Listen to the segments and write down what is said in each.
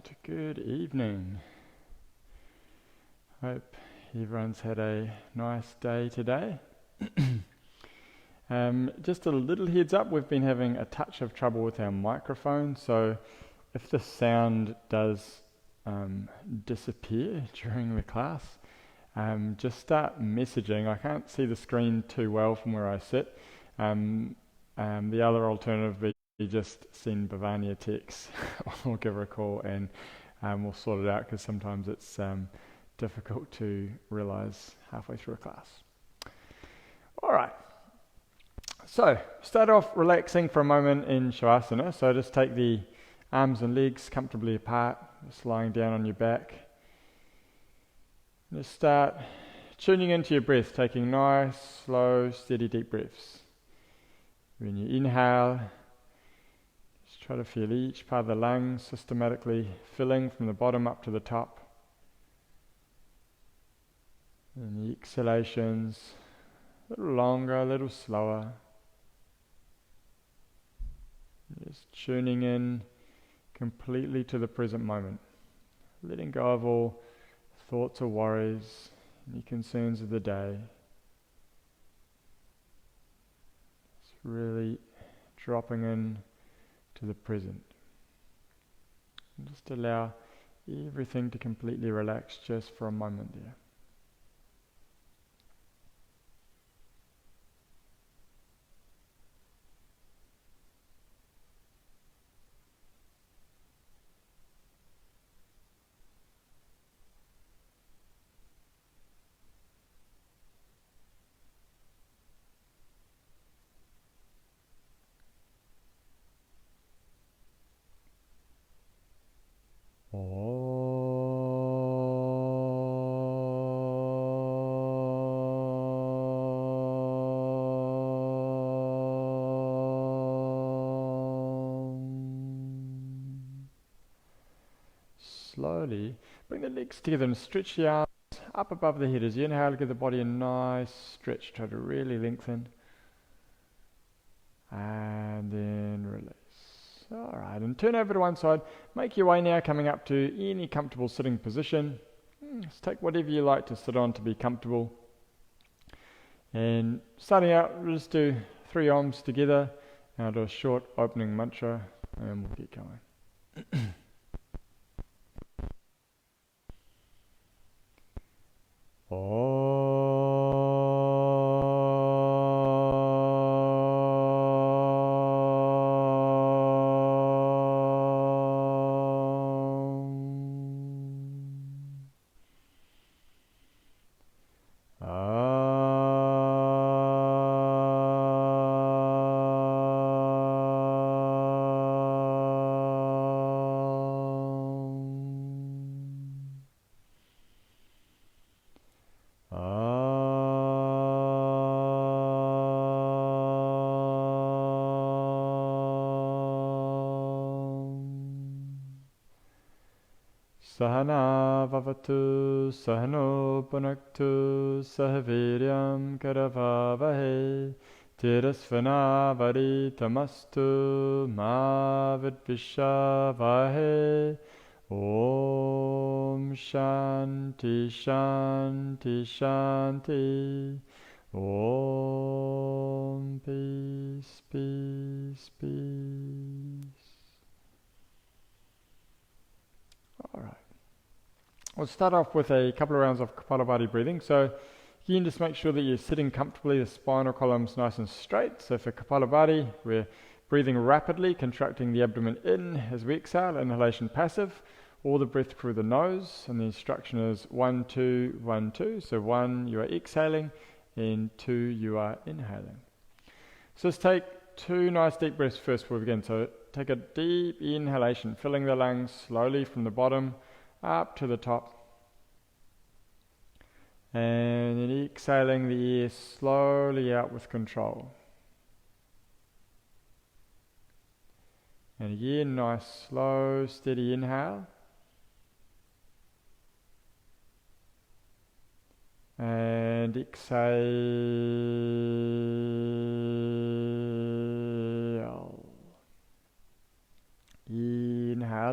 Right, good evening. Hope everyone's had a nice day today. Just a little heads up, we've been having a touch of trouble with our microphone, so if the sound does disappear during the class, just start messaging. I can't see the screen too well from where I sit. The other alternative would be just send Bhavani a text or give her a call, and we'll sort it out, because sometimes it's difficult to realise halfway through a class. Alright, so start off relaxing for a moment in Shavasana. So just take the arms and legs comfortably apart, just lying down on your back. Just start tuning into your breath, taking nice, slow, steady, deep breaths. When you inhale, just try to feel each part of the lungs systematically filling from the bottom up to the top. And the exhalations, a little longer, a little slower. Just tuning in completely to the present moment. Letting go of all thoughts or worries, any concerns of the day. Just really dropping in to the present. And just allow everything to completely relax just for a moment there. Slowly bring the legs together and stretch the arms up above the head. As you inhale, give the body a nice stretch. Try to really lengthen. And then release. Alright, and turn over to one side. Make your way now, coming up to any comfortable sitting position. Just take whatever you like to sit on to be comfortable. And starting out, we'll just do 3 Oms together. And I'll do a short opening mantra, and we'll get going. Sahana vavatu sahano punaktu sahaviryam karavavahe tirasvana varitamastu ma vidvishavahe Om Shanti Shanti Shanti Om Peace Peace Peace. Alright. We'll start off with a couple of rounds of Kapalabhati breathing. So again, just make sure that you're sitting comfortably, the spinal column's nice and straight. So for Kapalabhati, we're breathing rapidly, contracting the abdomen in as we exhale, inhalation passive, all the breath through the nose, and the instruction is 1, 2, 1, 2. So 1, you are exhaling, and 2, you are inhaling. So let's take 2 nice deep breaths first before we begin. So take a deep inhalation, filling the lungs slowly from the bottom up to the top. And then exhaling the air slowly out with control. And again, nice, slow, steady inhale. And exhale. Inhale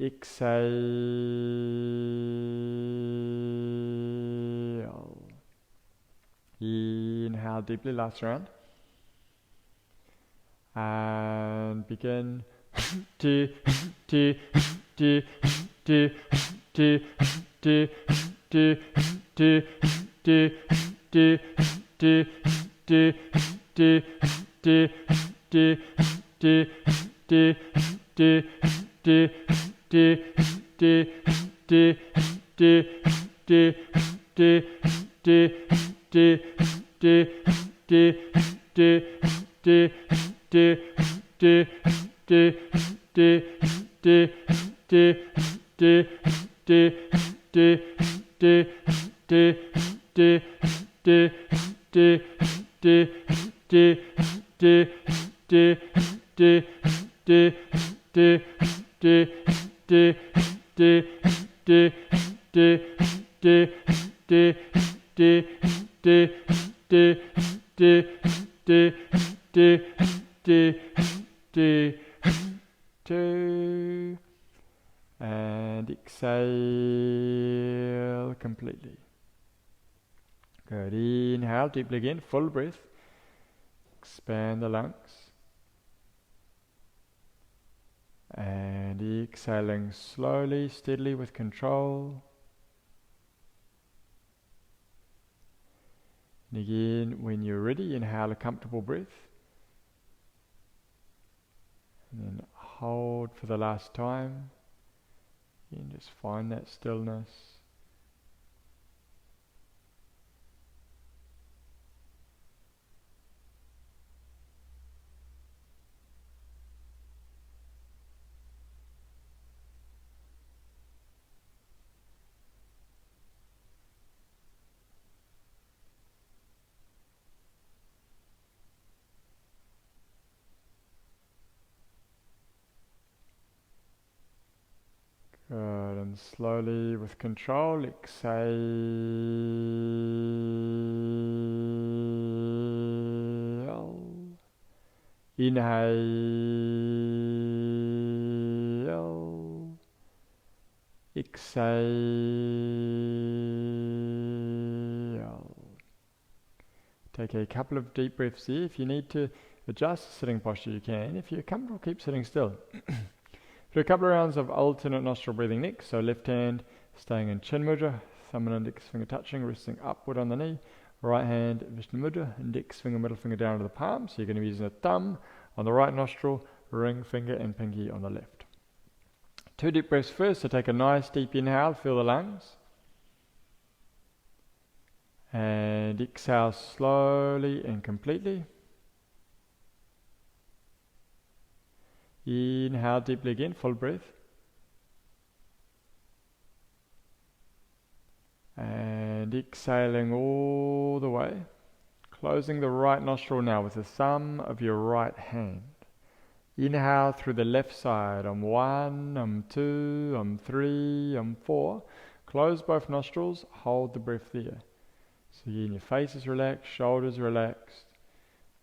Exhale. Inhale deeply, last round. And begin to and exhale completely. Good. Inhale deeply again, full breath. Expand the lungs. And exhaling slowly, steadily with control. And again, when you're ready, inhale a comfortable breath. And then hold for the last time. And just find that stillness. Good, and slowly with control, exhale. Inhale. Exhale. Take a couple of deep breaths here. If you need to adjust the sitting posture, you can. If you're comfortable, keep sitting still. Do a couple of rounds of alternate nostril breathing next. So left hand staying in chin mudra, thumb and index finger touching, resting upward on the knee. Right hand Vishnu mudra, index finger, middle finger down to the palm. So you're going to be using a thumb on the right nostril, ring finger and pinky on the left. 2 deep breaths first. So take a nice deep inhale, feel the lungs. And exhale slowly and completely. Inhale deeply again, full breath. And exhaling all the way. Closing the right nostril now with the thumb of your right hand. Inhale through the left side on 1, 2, 3, 4. Close both nostrils, hold the breath there. So again, your face is relaxed, shoulders relaxed.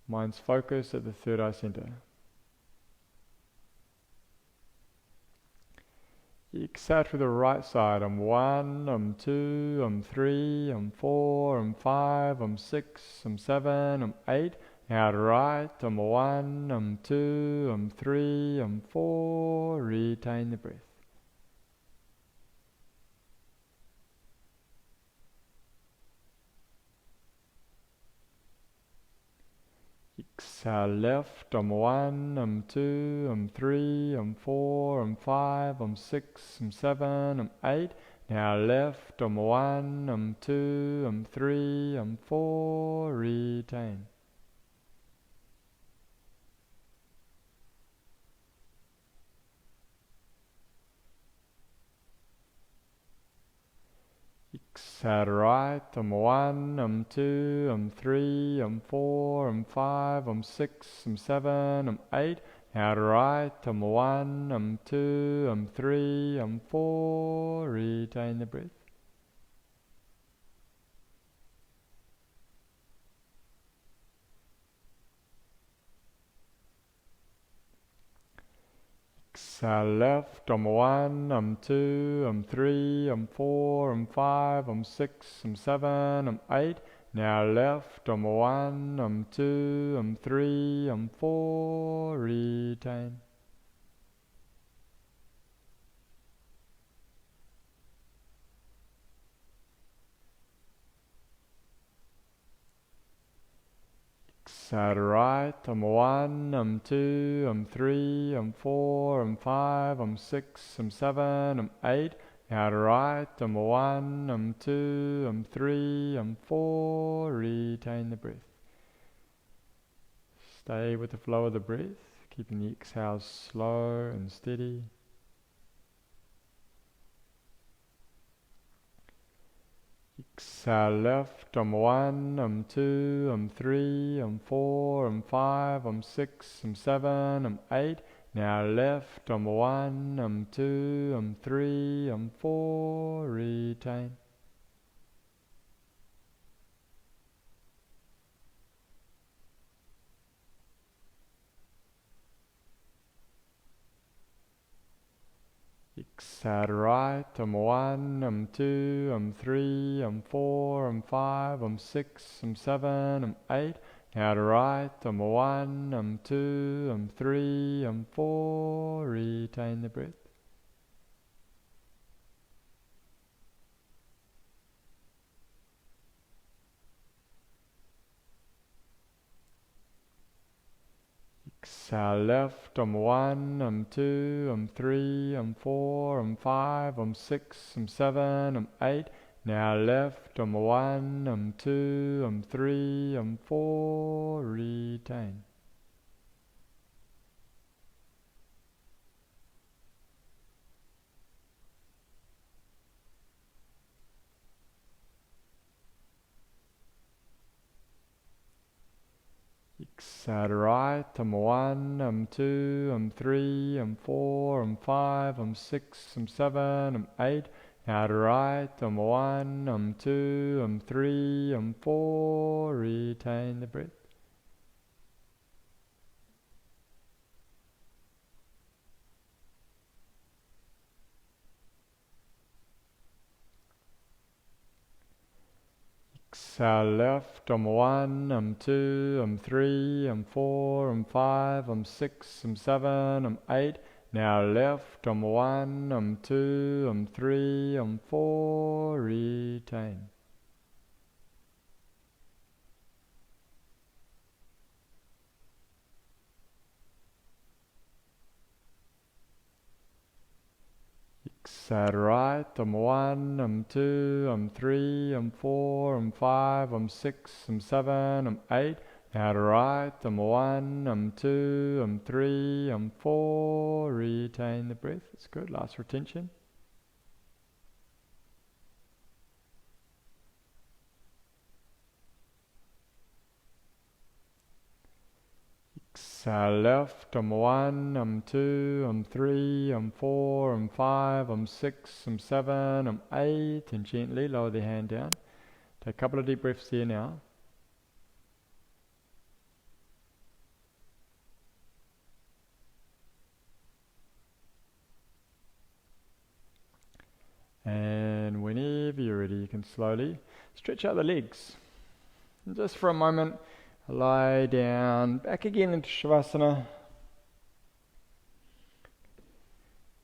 Mind's focused at the third eye center. Exhale through the right side on 1, 2, 3, 4, 5, 6, 7, 8. Now right on 1, 2, 3, 4. Retain the breath. Exhale left on 1, 2, 3, 4, 5, 6, 7, 8. Now left on 1, 2, 3, 4. Retain. Exhale right on 1, 2, 3, 4, 5, 6, 7, 8. Now right on 1, 2, 3, 4. Retain the breath. Exhale left, 1, 2, 3, 4, 5, 6, 7, 8. Now left, 1, 2, 3, 4, retain. Exhale right, 1, 2, 3, 4, 5, 6, 7, 8. Now right, 1, 2, 3, 4, retain the breath. Stay with the flow of the breath, keeping the exhales slow and steady. Exhale left, 1, 2, 3, 4, 5, 6, 7, 8. Now left, 1, 2, 3, 4, retain. Exhale right, 1, 2, 3, 4, 5, 6, 7, 8. Now right, 1, 2, 3, 4, retain the breath. Exhale left, 1, 2, 3, 4, 5, 6, 7, 8. Now left, 1, 2, 3, 4, retain. Exhale right, 1, 2, 3, 4, 5, 6, 7, 8. Now right, 1, 2, 3, 4, retain the breath. Exhale left, 1, 2, 3, 4, 5, 6, 7, 8. Now left, 1, 2, 3, 4, retain. Exhale right, 1, 2, 3, 4, 5, 6, 7, 8. Now right, 1, 2, 3, 4, retain the breath. It's good, last retention. Exhale left, 1, 2, 3, 4, 5, 6, 7, 8. And gently lower the hand down. Take a couple of deep breaths here now. And whenever you're ready, you can slowly stretch out the legs. And just for a moment, lie down, back again into Shavasana.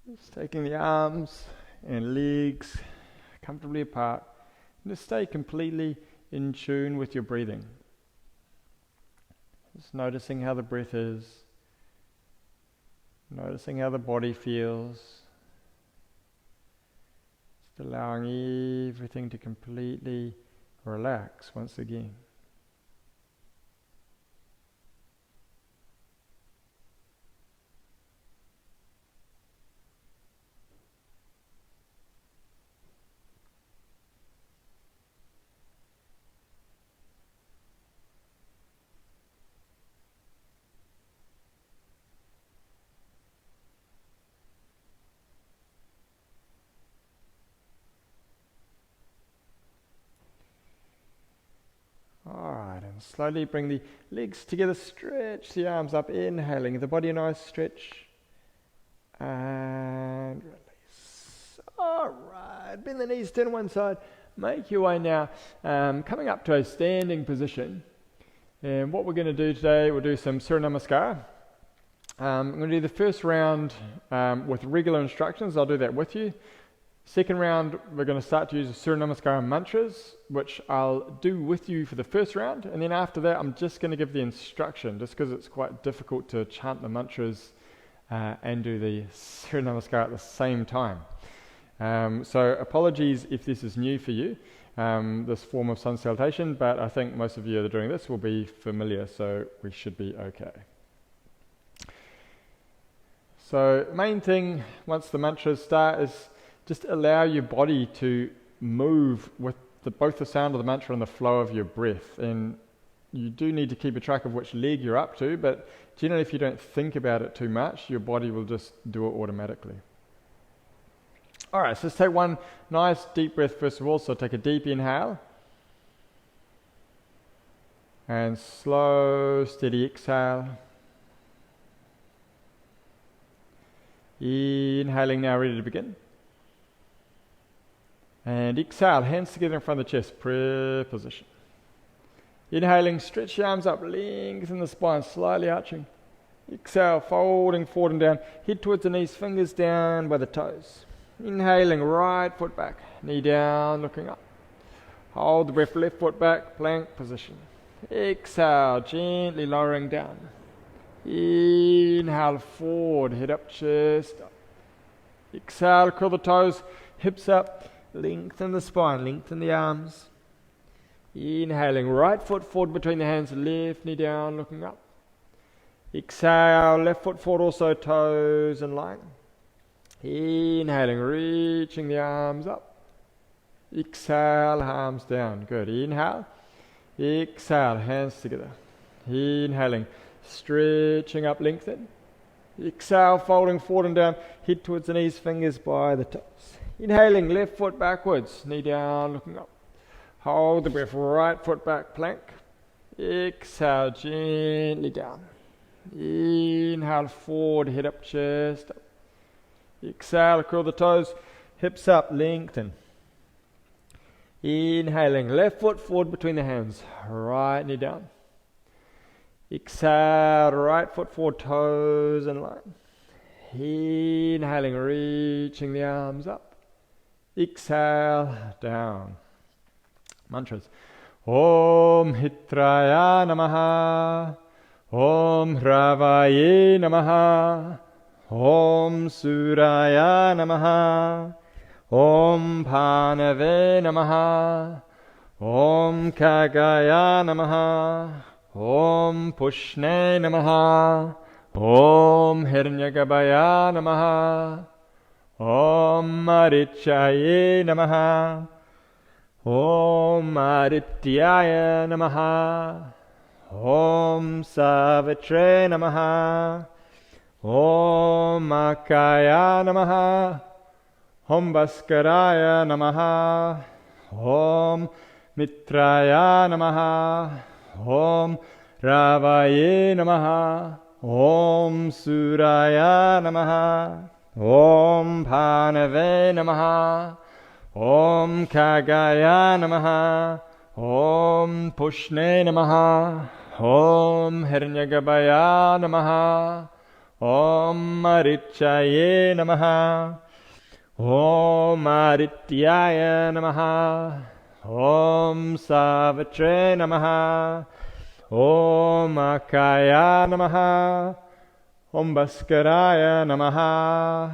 Just taking the arms and legs comfortably apart. And just stay completely in tune with your breathing. Just noticing how the breath is. Noticing how the body feels. Just allowing everything to completely relax once again. Alright, and slowly bring the legs together, stretch the arms up, inhaling, the body a nice stretch. And release. All right, bend the knees, turn one side. Make your way now, coming up to a standing position. And what we're going to do today, we'll do some Surya Namaskar. I'm going to do the first round with regular instructions. I'll do that with you. Second round, we're going to start to use the Surya Namaskar mantras, which I'll do with you for the first round. And then after that, I'm just going to give the instruction, just because it's quite difficult to chant the mantras and do the Surya Namaskar at the same time. So apologies if this is new for you, this form of sun salutation, but I think most of you that are doing this will be familiar, so we should be okay. So main thing, once the mantras start, is just allow your body to move with both the sound of the mantra and the flow of your breath. And you do need to keep a track of which leg you're up to, but generally if you don't think about it too much, your body will just do it automatically. Alright, so let's take one nice deep breath first of all. So take a deep inhale. And slow, steady exhale. Inhaling now, ready to begin. And exhale, hands together in front of the chest, prayer position. Inhaling, stretch your arms up, lengthen the spine, slightly arching. Exhale, folding forward and down, head towards the knees, fingers down by the toes. Inhaling, right foot back, knee down, looking up. Hold the breath, left foot back, plank position. Exhale, gently lowering down. Inhale, forward, head up, chest up. Exhale, curl the toes, hips up. Lengthen the spine, lengthen the arms. Inhaling, right foot forward between the hands, left knee down, looking up. Exhale, left foot forward also, toes in line. Inhaling, reaching the arms up. Exhale, arms down. Good. Inhale. Exhale, hands together. Inhaling, stretching up, lengthen. Exhale, folding forward and down, head towards the knees, fingers by the toes. Inhaling, left foot backwards, knee down, looking up. Hold the breath, right foot back, plank. Exhale, gently down. Inhale, forward, head up, chest up. Exhale, curl the toes, hips up, lengthen. Inhaling, left foot forward between the hands, right knee down. Exhale, right foot forward, toes in line. Inhaling, reaching the arms up. Exhale, down. Mantras. Om Hitraya Namaha. Om Ravaye Namaha. Om Suraya Namaha. Om Panave Namaha. Om Kagaya Namaha. Om Pushne Namaha. Om Hiranyagabhaya Namaha. Om Marichaye Namaha. Om Adityaya Namaha. Om Savatre Namaha. Om Akaya Namaha. Om Bhaskaraya Namaha. Om Mitraya Namaha. Om Ravaye Namaha. Om Suraya Namaha. Om Panave Namaha. Om Kagaya Namaha. Om Pushne Namaha. Om Hiranyagabhaya Namaha. Om Marichaye Namaha. Om Adityaya Namaha. Om Savatre Namaha. Om Akaya Namaha. Om Bhaskaraya Namaha.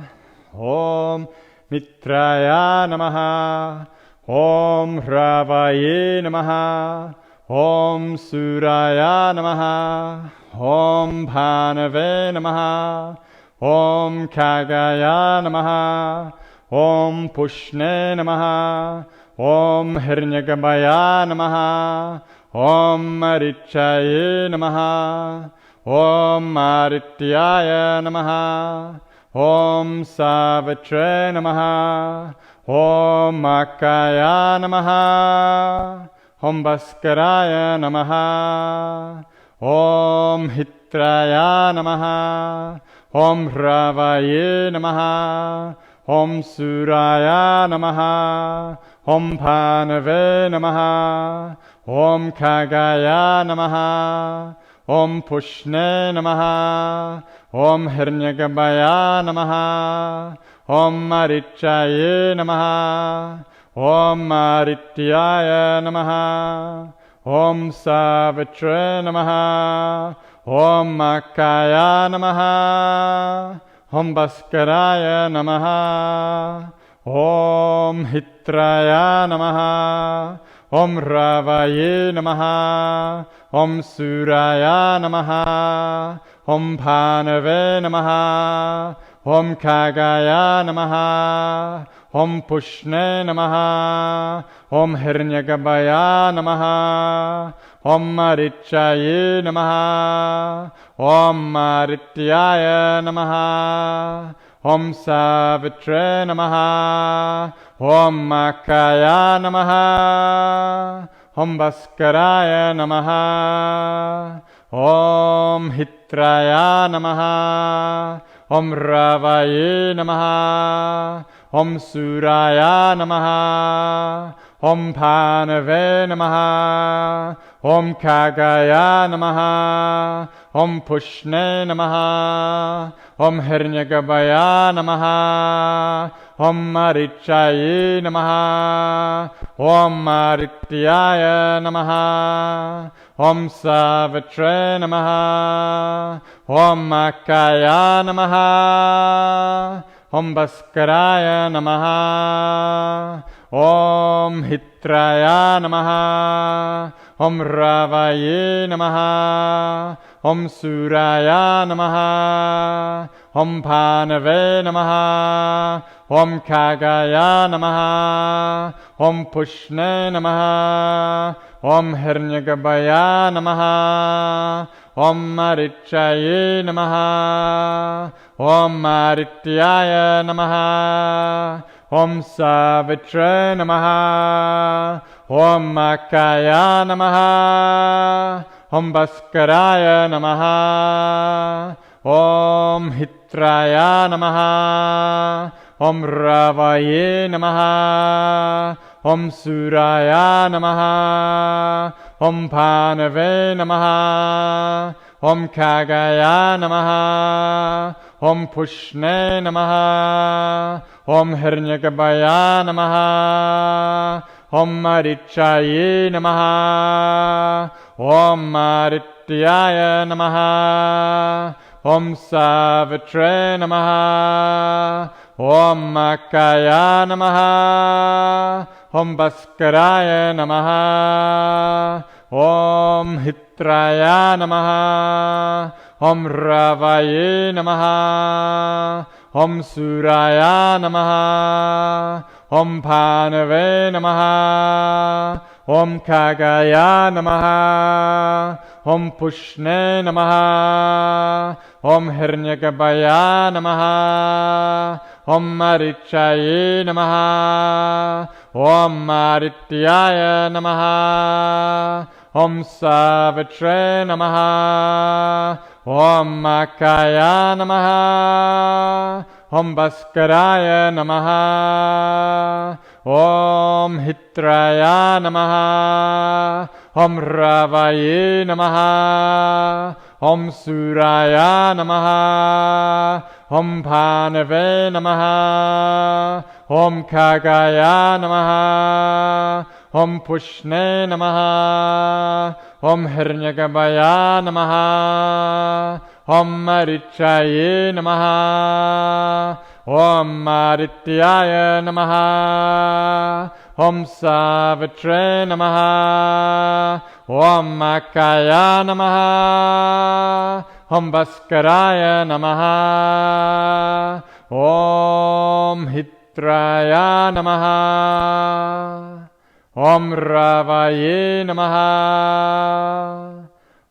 Om Mitraya Namaha. Om Ravaye Namaha. Om Suraya Namaha. Om Panave Namaha. Om Kagaya Namaha. Om Pushne Namaha. Om Hiranyagabhaya Namaha. Om Marichaye Namaha. Om Adityaya Namaha. Om Savatre Namaha. Om Akaya Namaha. Om Bhaskaraya Namaha. Om Hitraya Namaha. Om Ravaye Namaha, Om Suraya Namaha, Om Panave Namaha, Om Kagaya Namaha, Om Pushne Namaha, Om Hirnyagabhaya Namaha, Om Marichaye Namaha, Om Marityaya Namaha, Om Savitra Namaha, Om Makaya Namaha, Om Bhaskaraya Namaha, Om Hitraya Namaha, Om Ravaye Namaha, Om Suraya Namaha, Om Panave Namaha, Om Kagaya Namaha, Om Pushne Namaha, Om Hirnyagabhaya Namaha, Om Marichaye Namaha, Om Marityaya Namaha, Om Savitre Namaha, Om Makaya Namaha, Om Bhaskaraya Namaha, Om Hitraya Namaha, Om Ravaye Namaha, Om Suraya Namaha, Om Panave Namaha, Om Kagaya Namaha, Om Pushne Namaha, Om Hirnyagabhaya Namaha, Om Marichaye Namaha, Om Marityaya Namaha, Om Savitre Namaha, Om Makaya Namaha, Om Bhaskaraya Namaha, Om Hitraya Namaha, Om Ravaye Namaha, Om Suraya Namaha, Om Panave Namaha, Om Kagaya Namaha, Om Pushne Namaha, Om Hirnyagabhaya Namaha, Om Marichaye Namaha, Om Marityaya Namaha, Om Savitra Namaha, Om Makaya Namaha, Om Bhaskaraya Namaha, Om Hitraya Namaha, Om Ravaye Namaha, Om Suraya Namaha, Om Panave Namaha, Om Kagaya Namaha, Om Pushne Namaha, Om Hirnyagabhaya Namaha, Om Marichaye Namaha, Om Marityaya Namaha, Om Savitre Namaha, Om Makaya Namaha, Om Bhaskaraya Namaha, Om Hitraya Namaha, Om Ravaye Namaha, Om Suraya Namaha, Om Panave Namaha, Om Kagaya Namaha, Om Pushne Namaha, Om Hirnyagabhaya Namaha, Om Marichaye Namaha, Om Marityaya Namaha, Om Savitre Namaha, Om Makaya Namaha, Om Bhaskaraya Namaha, Om Hitraya Namaha, Om Ravaye Namaha, Om Suraya Namaha, Om Panave Namaha, Om Kagaya Namaha, Om Pushne Namaha, Om Hirnyagabhaya Namaha, Om Marichaye Namaha, Om Marityaya Namaha, Om Savitre Namaha, Om Makaya Namaha, Om Bhaskaraya Namaha, Om Hitraya Namaha, Om Ravaye Namaha,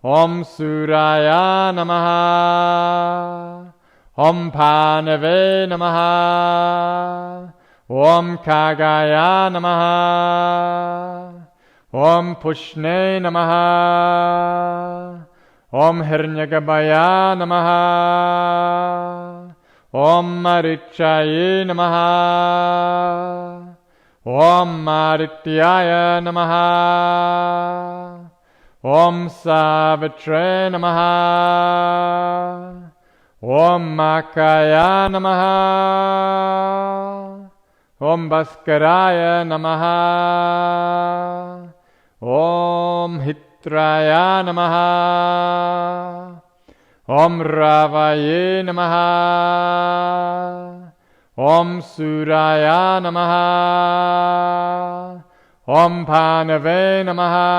Om Suraya Namaha, Om Panave Namaha, Om Kagaya Namaha, Om Pushne Namaha, Om Hiranyagarbhaya Namaha. Om Marichaye Namaha. Om Marityaya Namaha. Om Savatre Namaha. Om Makaya Namaha. Om Bhaskaraya Namaha. Om Hitraya Namaha. Om Ravaye Namaha. Om Suraya Namaha. Om Panave Namaha.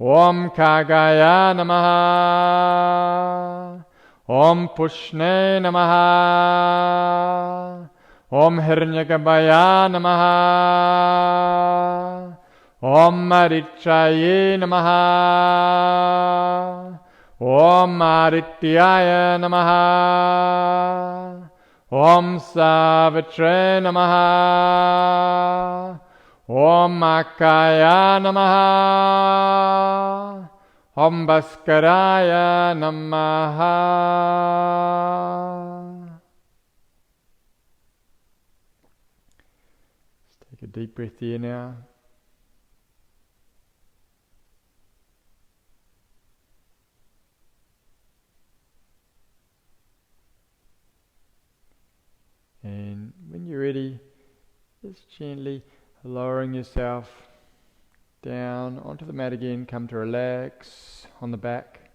Om Kagaya Namaha. Om Pushne Namaha. Om Hiranyagarbhaya Namaha. Om Marichaye Namaha. Om Marityaya Namaha. Om Savatre Namaha. Om Makaya Namaha. Om Bhaskaraya Namaha. Let's take a deep breath here now. And when you're ready, just gently lowering yourself down onto the mat again. Come to relax on the back.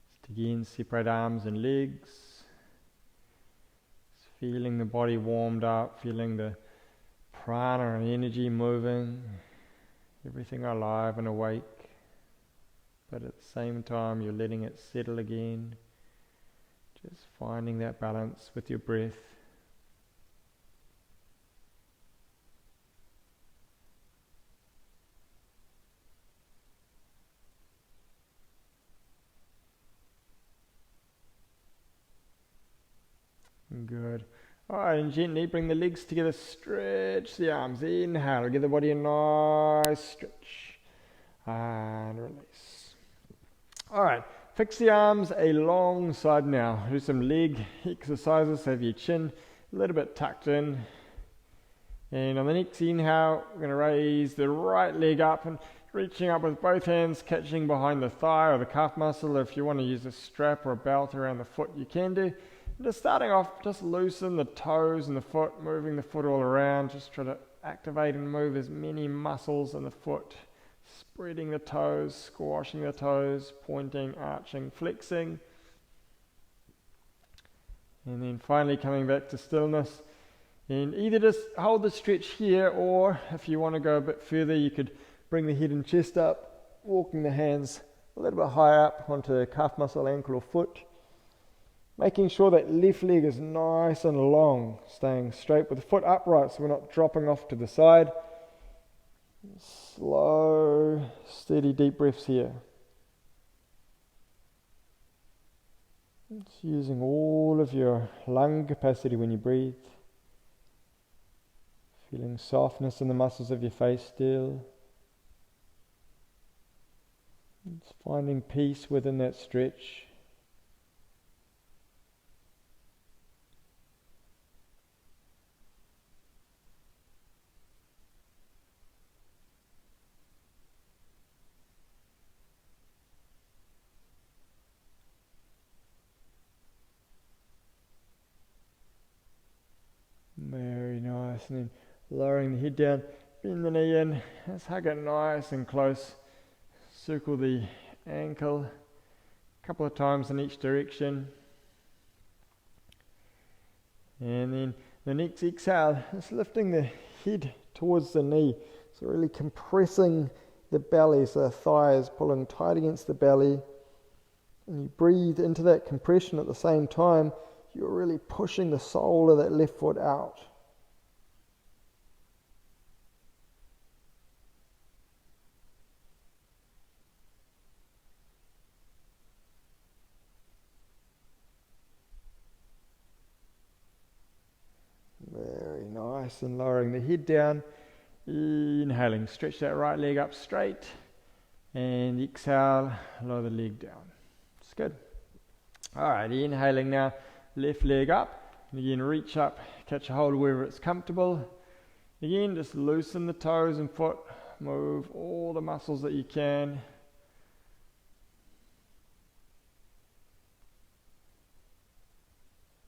Just again, separate arms and legs. Just feeling the body warmed up, feeling the prana and energy moving, everything alive and awake. But at the same time, you're letting it settle again. Just finding that balance with your breath. Good. Alright, and gently bring the legs together, stretch the arms. Inhale, give the body a nice stretch. And release. Alright, fix the arms alongside now. Do some leg exercises. Have your chin a little bit tucked in. And on the next inhale, we're going to raise the right leg up and reaching up with both hands, catching behind the thigh or the calf muscle. If you want to use a strap or a belt around the foot, you can do. And just starting off, just loosen the toes and the foot, moving the foot all around. Just try to activate and move as many muscles in the foot. Spreading the toes, squashing the toes, pointing, arching, flexing. And then finally coming back to stillness. And either just hold the stretch here, or if you want to go a bit further, you could bring the head and chest up, walking the hands a little bit higher up onto calf muscle, ankle or foot. Making sure that left leg is nice and long, staying straight with the foot upright so we're not dropping off to the side. Slow, steady, deep breaths here. Just using all of your lung capacity when you breathe. Feeling softness in the muscles of your face still. Just finding peace within that stretch. Very nice. And then lowering the head down, bend the knee in, just hug it nice and close. Circle the ankle a couple of times in each direction. And then the next exhale, just lifting the head towards the knee. So really compressing the belly, so the thighs pulling tight against the belly. And you breathe into that compression at the same time. You're really pushing the sole of that left foot out. Very nice. Nice, and lowering the head down. Inhaling, stretch that right leg up straight. And exhale, lower the leg down. It's good. Alright, inhaling now, left leg up. And again, reach up, catch a hold wherever it's comfortable. Again, just loosen the toes and foot. Move all the muscles that you can.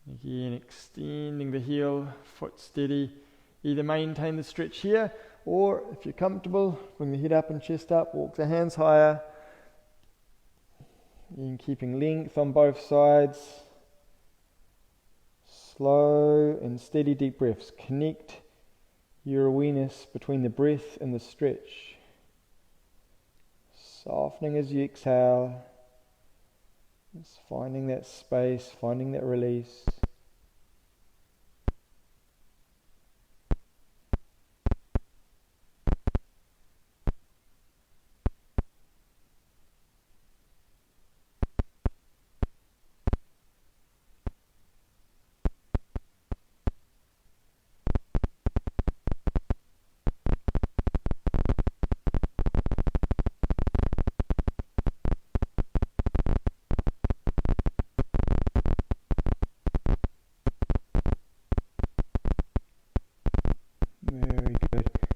Again, extending the heel, foot steady. Either maintain the stretch here, or if you're comfortable, bring the head up and chest up, walk the hands higher. Again, keeping length on both sides. Slow and steady deep breaths. Connect your awareness between the breath and the stretch. Softening as you exhale. Just finding that space, finding that release.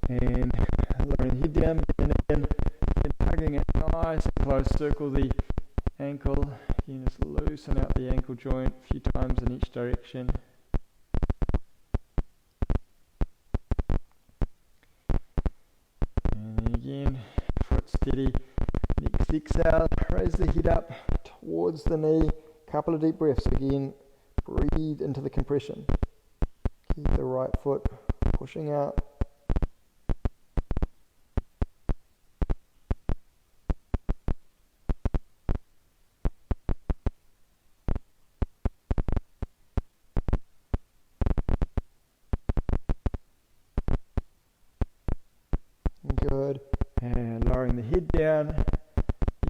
And lowering the head down, and again, hugging it nice and close. Circle the ankle. Again, just loosen out the ankle joint a few times in each direction. And again, foot steady. Next exhale, raise the head up towards the knee. Couple of deep breaths. Again, breathe into the compression. Keep the right foot pushing out. Good. And lowering the head down.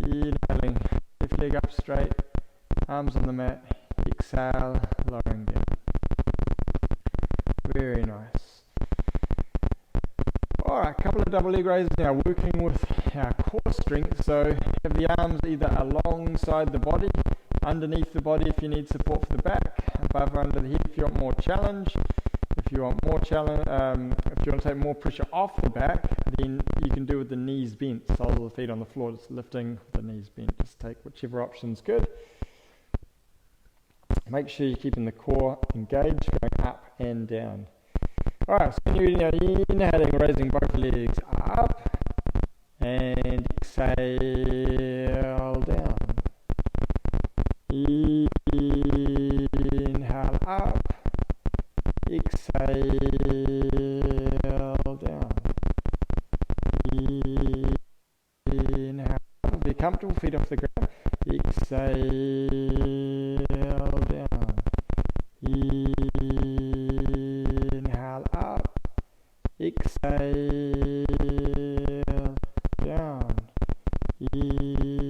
Inhaling, left leg up straight, arms on the mat. Exhale, lowering down. Very nice. Alright, a couple of double leg raises now, working with our core strength. So have the arms either alongside the body, underneath the body if you need support for the back, above or under the head if you want more challenge. If you want more challenge, if you want to take more pressure off the back, then you can do with the knees bent, soles of the feet on the floor, just lifting the knees bent. Just take whichever option's good. Make sure you're keeping the core engaged, going up and down. Alright, so when you're now inhaling, raising both legs up, and exhale down. Inhale up. Exhale down. Inhale. Be comfortable, feet off the ground. Exhale down. Inhale up. Exhale down. Inhale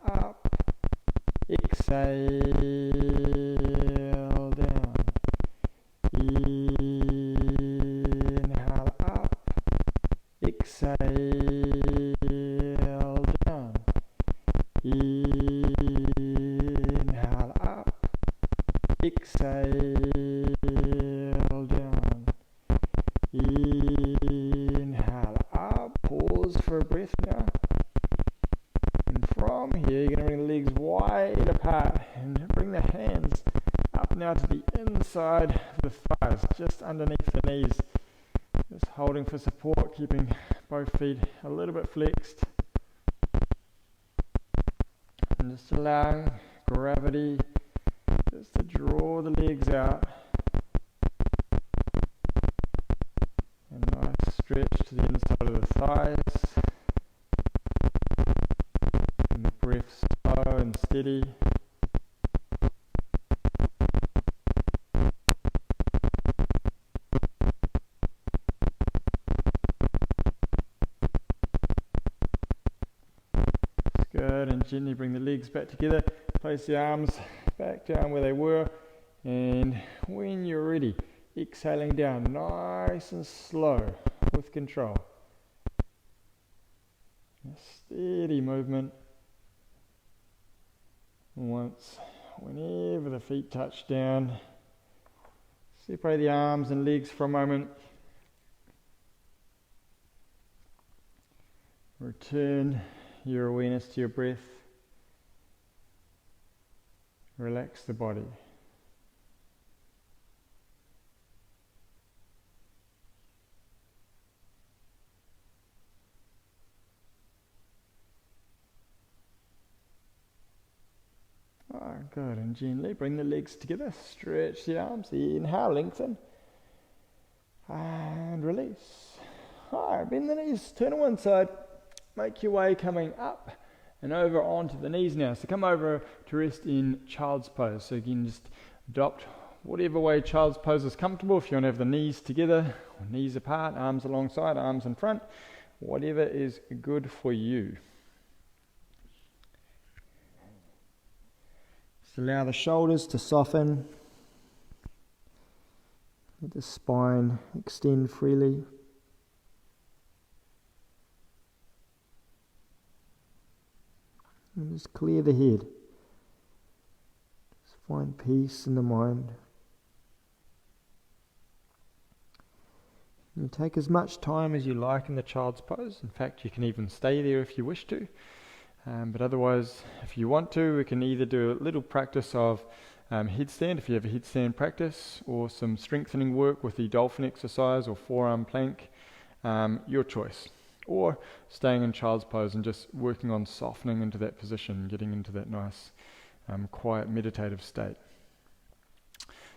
up. Exhale down. Inhale up. Exhale down. Inhale up. Exhale down. Inhale up. Pause for a breath now. And from here, you're going to bring the legs wide apart and bring the hands up now to the inside of the thighs, just underneath the knees. Just holding for support, keeping both feet a little bit flexed. And just allowing gravity just to draw the legs out. A nice stretch to the inside of the thighs. And the breath slow and steady. Good, and gently bring the legs back together. Place the arms back down where they were, and when you're ready, exhaling down nice and slow with control. A steady movement. Whenever the feet touch down, separate the arms and legs for a moment. Return your awareness to your breath. Relax the body. Good, and gently bring the legs together, stretch the arms, inhale, lengthen, and release. Alright, bend the knees, turn to one side, make your way coming up and over onto the knees now. So come over to rest in child's pose. So again, just adopt whatever way child's pose is comfortable. If you want to have the knees together, or knees apart, arms alongside, arms in front, whatever is good for you. Just allow the shoulders to soften. Let the spine extend freely. And just clear the head. Just find peace in the mind. You take as much time as you like in the child's pose. In fact, you can even stay there if you wish to. But otherwise, if you want to, we can either do a little practice of headstand, if you have a headstand practice, or some strengthening work with the dolphin exercise or forearm plank, your choice. Or staying in child's pose and just working on softening into that position, getting into that nice, quiet, meditative state.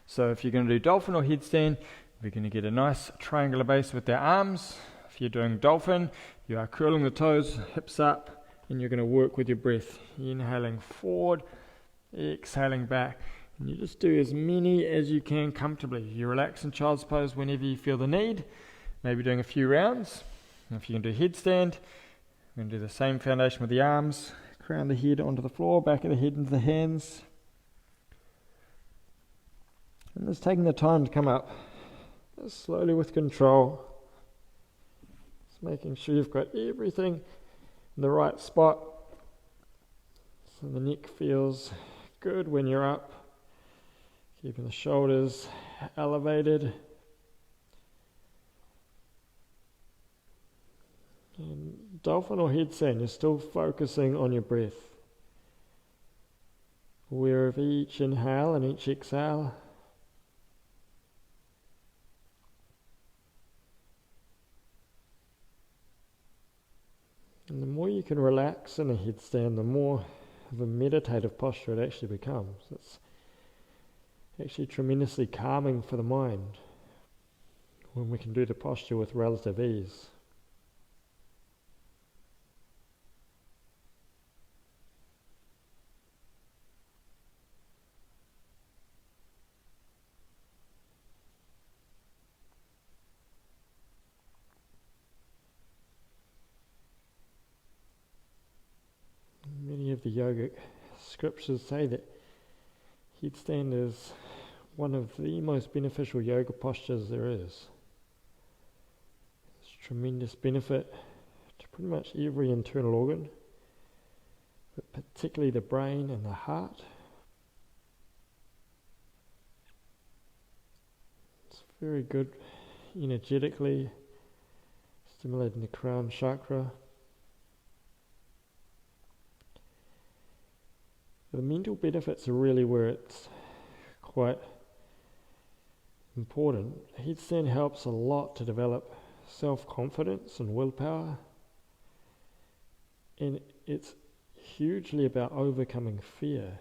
So if you're going to do dolphin or headstand, we're going to get a nice triangular base with our arms. If you're doing dolphin, you are curling the toes, hips up, and you're going to work with your breath, inhaling forward, exhaling back, and you just do as many as you can comfortably. You relax in child's pose whenever you feel the need, maybe doing a few rounds. And if you can do headstand, we're going to do the same foundation with the arms, crown the head onto the floor, back of the head into the hands, and just taking the time to come up, just slowly with control, just making sure you've got everything in the right spot, so the neck feels good when you're up, keeping the shoulders elevated, and dolphin or headstand, you're still focusing on your breath, aware of each inhale and each exhale. And the more you can relax in a headstand, the more of a meditative posture it actually becomes. It's actually tremendously calming for the mind when we can do the posture with relative ease. Many of the yoga scriptures say that headstand is one of the most beneficial yoga postures there is. There's tremendous benefit to pretty much every internal organ, but particularly the brain and the heart. It's very good energetically, stimulating the crown chakra. The mental benefits are really where it's quite important. Headstand helps a lot to develop self-confidence and willpower, and it's hugely about overcoming fear.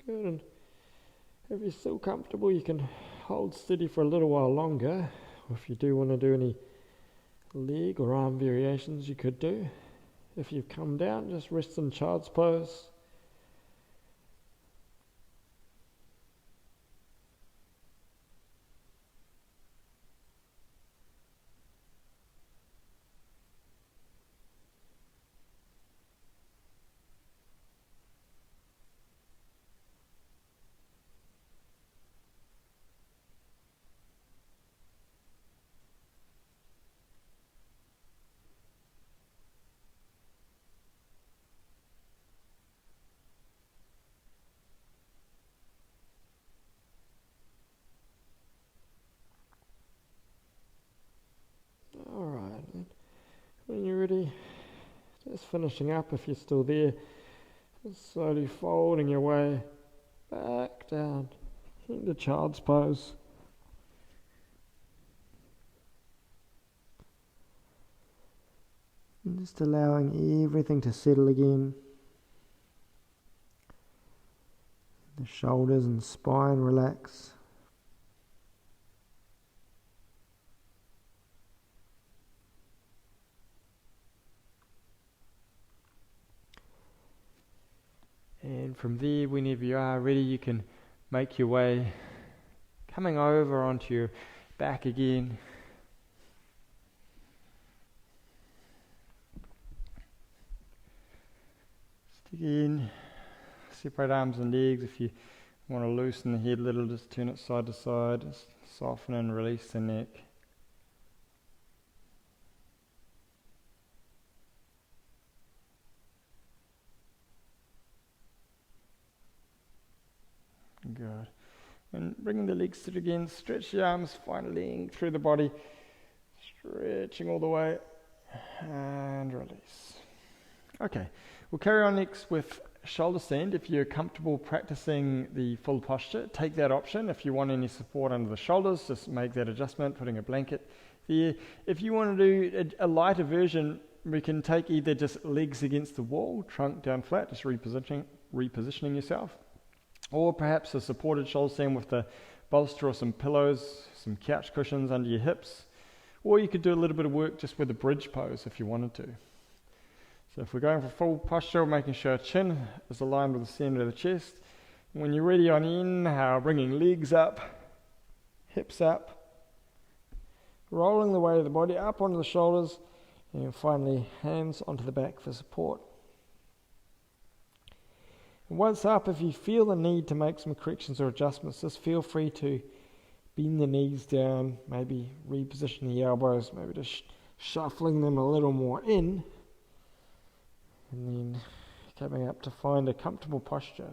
Good. And If you're still comfortable, you can hold steady for a little while longer. Or if you do want to do any leg or arm variations, you could do. If you've come down, just rest in child's pose. Alright, when you're ready, just finishing up if you're still there, just slowly folding your way back down into child's pose. And just allowing everything to settle again. The shoulders and spine relax. And from there, whenever you are ready, you can make your way coming over onto your back again. Just again, separate arms and legs. If you want to loosen the head a little, just turn it side to side, just soften and release the neck. Good. And bringing the legs through again, stretch the arms, finally through the body, stretching all the way, and release. Okay, we'll carry on next with shoulder stand. If you're comfortable practicing the full posture, take that option. If you want any support under the shoulders, just make that adjustment, putting a blanket there. If you want to do a lighter version, we can take either just legs against the wall, trunk down flat, just repositioning yourself, or perhaps a supported shoulder stand with the bolster or some pillows, some couch cushions under your hips, or you could do a little bit of work just with a bridge pose if you wanted to. So if we're going for full posture, making sure chin is aligned with the center of the chest. When you're ready on inhale, bringing legs up, hips up, rolling the weight of the body up onto the shoulders, and finally hands onto the back for support. And once up, if you feel the need to make some corrections or adjustments, just feel free to bend the knees down, maybe reposition the elbows, maybe just shuffling them a little more in, and then coming up to find a comfortable posture.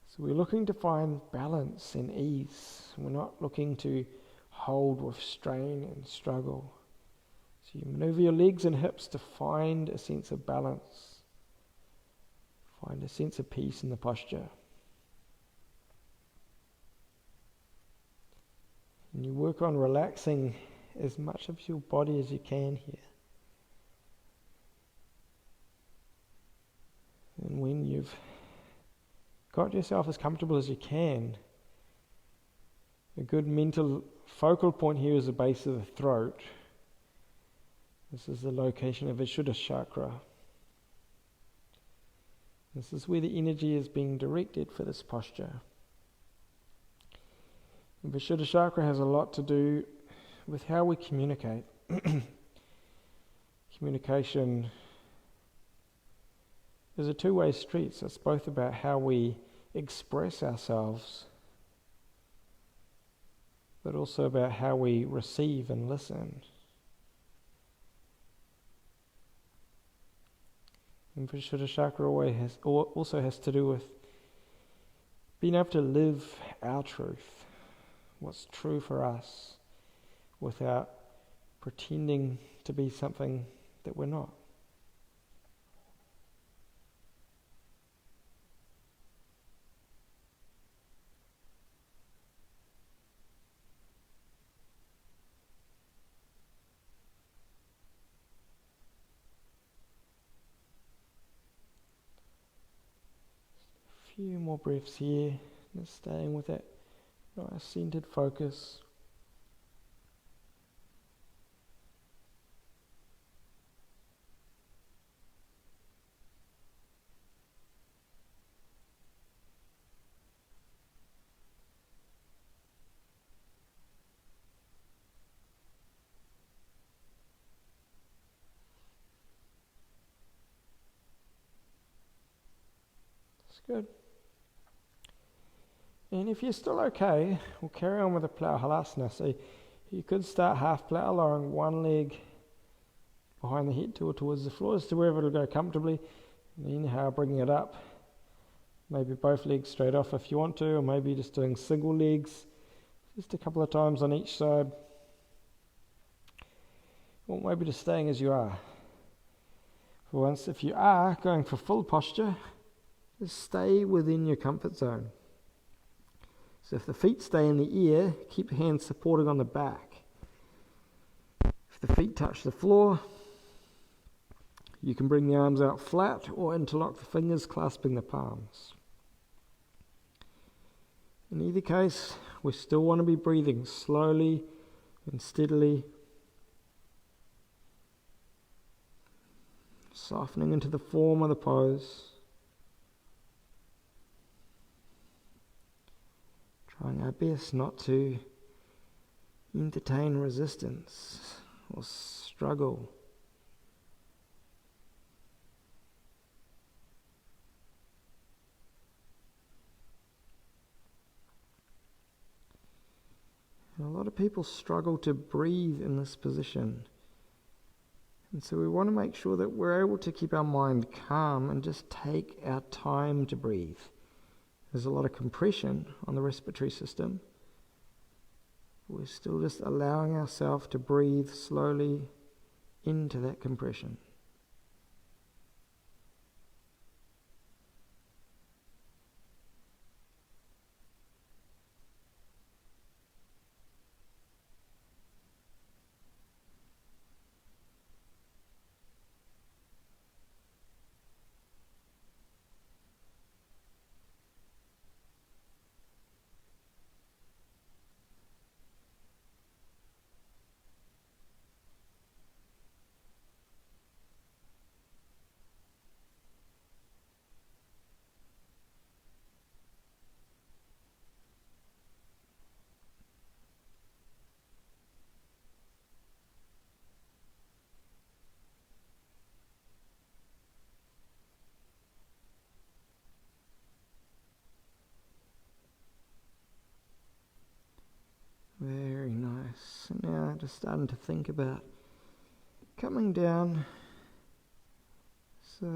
So we're looking to find balance and ease. We're not looking to hold with strain and struggle. So you maneuver your legs and hips to find a sense of balance. Find a sense of peace in the posture. And you work on relaxing as much of your body as you can here. And when you've got yourself as comfortable as you can, a good mental focal point here is the base of the throat. This is the location of Vishuddha chakra. This is where the energy is being directed for this posture. And Vishuddha chakra has a lot to do with how we communicate. Communication is a two-way street, so it's both about how we express ourselves, but also about how we receive and listen. And Vishuddha chakra also has to do with being able to live our truth, what's true for us, without pretending to be something that we're not. Few more breaths here, Just staying with that nice centered focus. That's good. And if you're still okay, we'll carry on with the plow halasana. So you could start half plow, lowering one leg behind the head towards the floor as to wherever it'll go comfortably. And inhale, bringing it up. Maybe both legs straight off if you want to, or maybe just doing single legs, just a couple of times on each side. Or maybe just staying as you are. For once, if you are going for full posture, just stay within your comfort zone. So if the feet stay in the air, keep your hands supporting on the back. If the feet touch the floor, you can bring the arms out flat or interlock the fingers, clasping the palms. In either case, we still want to be breathing slowly and steadily, softening into the form of the pose. Trying our best not to entertain resistance or struggle. And a lot of people struggle to breathe in this position. And so we want to make sure that we're able to keep our mind calm and just take our time to breathe. There's a lot of compression on the respiratory system. We're still just allowing ourselves to breathe slowly into that compression. Very nice. Now just starting to think about coming down. So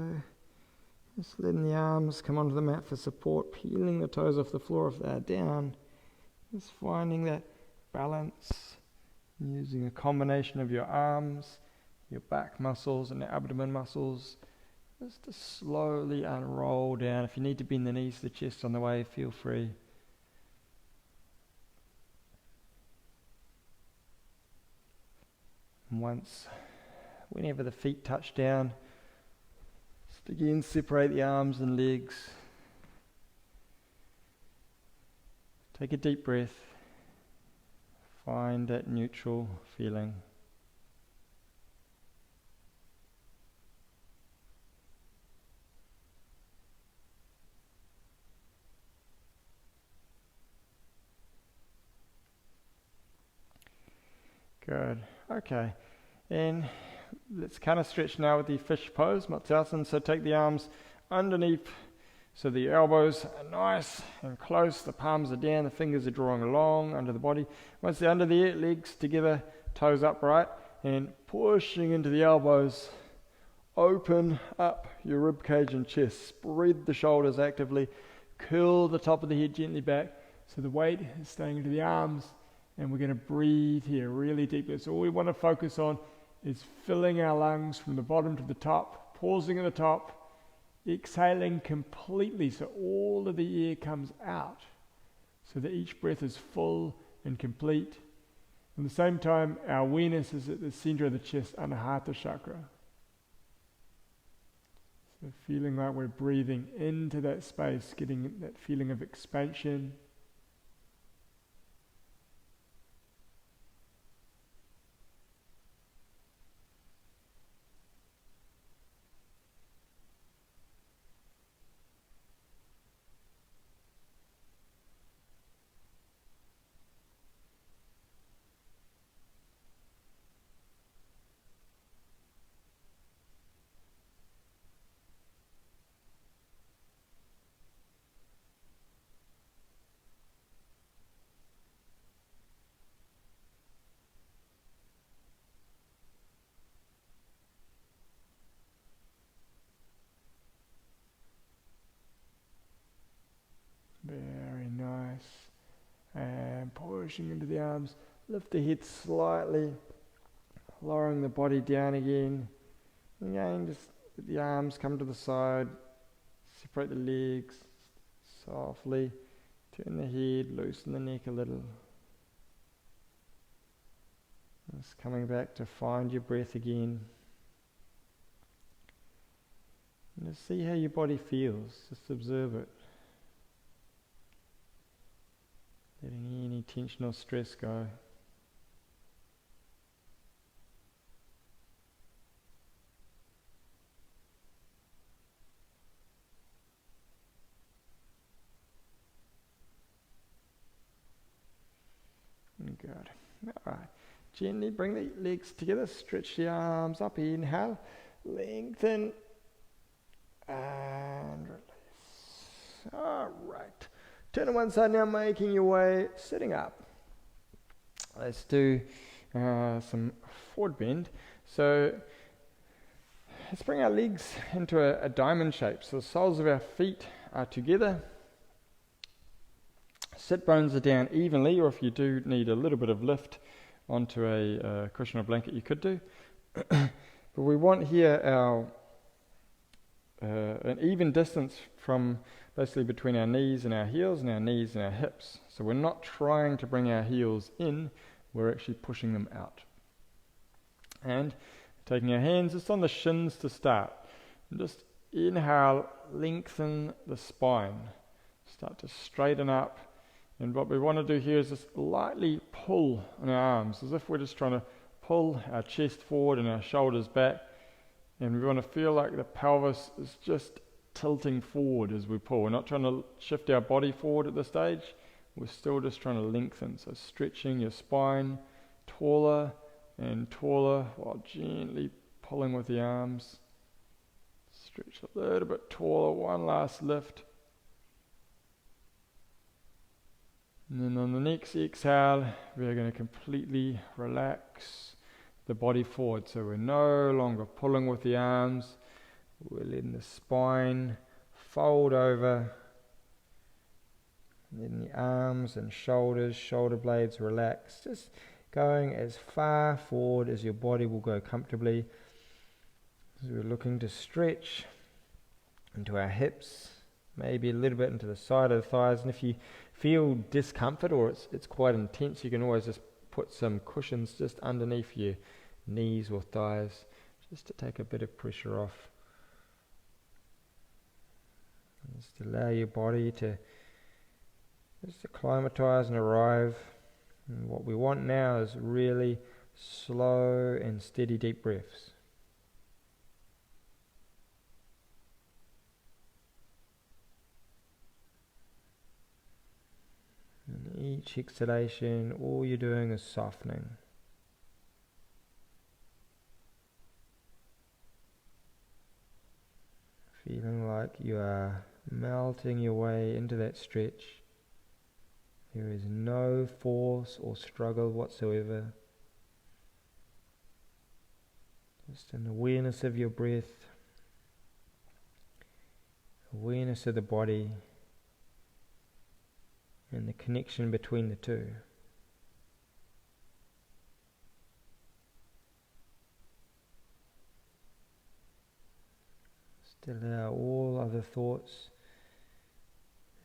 just letting the arms come onto the mat for support, peeling the toes off the floor if they're down. Just finding that balance, using a combination of your arms, your back muscles and the abdomen muscles, just to slowly unroll down. If you need to bend the knees to the chest on the way, feel free. And whenever the feet touch down, just again separate the arms and legs. Take a deep breath. Find that neutral feeling. Good. Okay. And let's kind of stretch now with the fish pose, Matsyasan. So take the arms underneath so the elbows are nice and close. The palms are down, the fingers are drawing along under the body. Once they're under there, legs together, toes upright, and pushing into the elbows. Open up your rib cage and chest. Spread the shoulders actively. Curl the top of the head gently back so the weight is staying into the arms. And we're going to breathe here really deeply. So all we want to focus on is filling our lungs from the bottom to the top, pausing at the top, exhaling completely so all of the air comes out, so that each breath is full and complete. At the same time, our awareness is at the center of the chest, Anahata chakra. So feeling like we're breathing into that space, getting that feeling of expansion. Very nice. And pushing into the arms. Lift the head slightly, lowering the body down again. Again, just let the arms come to the side. Separate the legs softly. Turn the head, loosen the neck a little. Just coming back to find your breath again. And just see how your body feels. Just observe it. Letting any tension or stress go. Good. All right. Gently bring the legs together. Stretch the arms up. Inhale. Lengthen. And release. All right. Turn to one side now, making your way, sitting up. Let's do some forward bend. So let's bring our legs into a diamond shape. So the soles of our feet are together. Sit bones are down evenly, or if you do need a little bit of lift onto a cushion or blanket, you could do. But we want here our an even distance from basically between our knees and our heels and our knees and our hips. So we're not trying to bring our heels in, we're actually pushing them out. And taking our hands just on the shins to start. And just inhale, lengthen the spine. Start to straighten up. And what we want to do here is just lightly pull on our arms, as if we're just trying to pull our chest forward and our shoulders back. And we want to feel like the pelvis is just tilting forward as we pull. We're not trying to shift our body forward at this stage. We're still just trying to lengthen. So stretching your spine taller and taller while gently pulling with the arms. Stretch a little bit taller. One last lift. And then on the next exhale, we're going to completely relax the body forward. So we're no longer pulling with the arms. We're letting the spine fold over. And then the arms and shoulders, shoulder blades relax. Just going as far forward as your body will go comfortably. So we're looking to stretch into our hips, maybe a little bit into the side of the thighs. And if you feel discomfort or it's quite intense, you can always just put some cushions just underneath your knees or thighs, just to take a bit of pressure off. And just allow your body to just acclimatize and arrive. And what we want now is really slow and steady deep breaths. And each exhalation, all you're doing is softening. Feeling like you are melting your way into that stretch. There is no force or struggle whatsoever. Just an awareness of your breath, awareness of the body, and the connection between the two. Just allow all other thoughts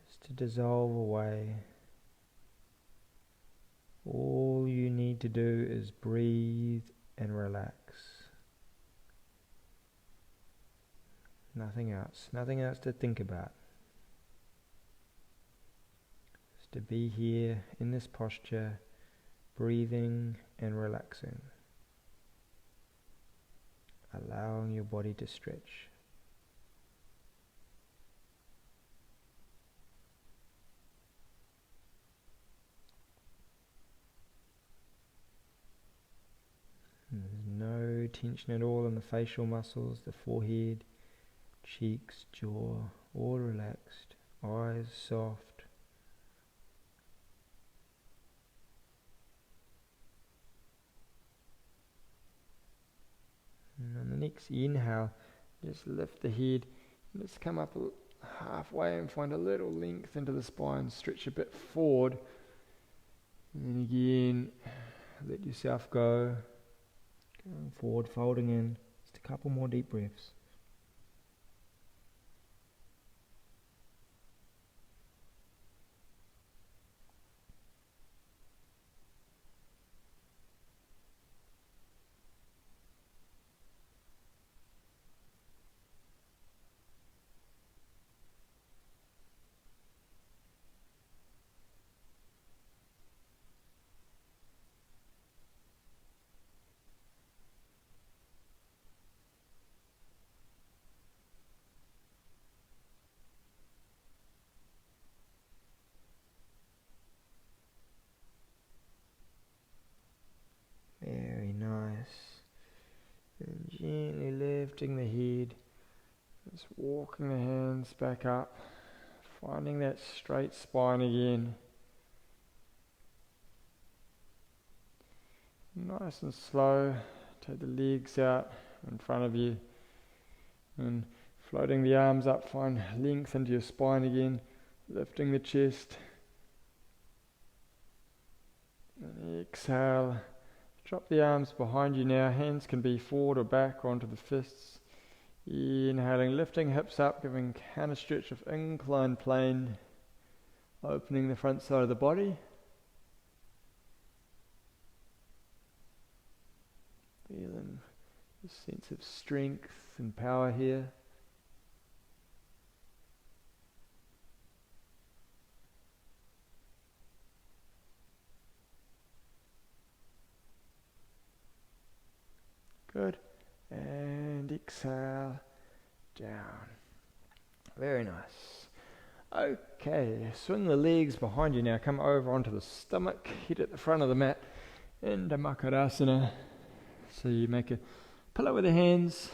just to dissolve away. All you need to do is breathe and relax. Nothing else. Nothing else to think about. Just to be here in this posture, breathing and relaxing. Allowing your body to stretch. There's no tension at all in the facial muscles, the forehead, cheeks, jaw, all relaxed, eyes soft. And on the next inhale, just lift the head, let's come up halfway and find a little length into the spine, stretch a bit forward, and then again, let yourself go. Going forward, folding in. Just a couple more deep breaths. Very nice. And gently lifting the head, just walking the hands back up, finding that straight spine again. Nice and slow, take the legs out in front of you and floating the arms up, find length into your spine again, lifting the chest. And exhale. Drop the arms behind you now. Hands can be forward or back onto the fists. Inhaling, lifting hips up, giving counter stretch of inclined plane. Opening the front side of the body. Feeling a sense of strength and power here. Good. And exhale down. Very nice. Okay, swing the legs behind you now. Come over onto the stomach, head at the front of the mat into Makarasana. So you make a pillow with the hands,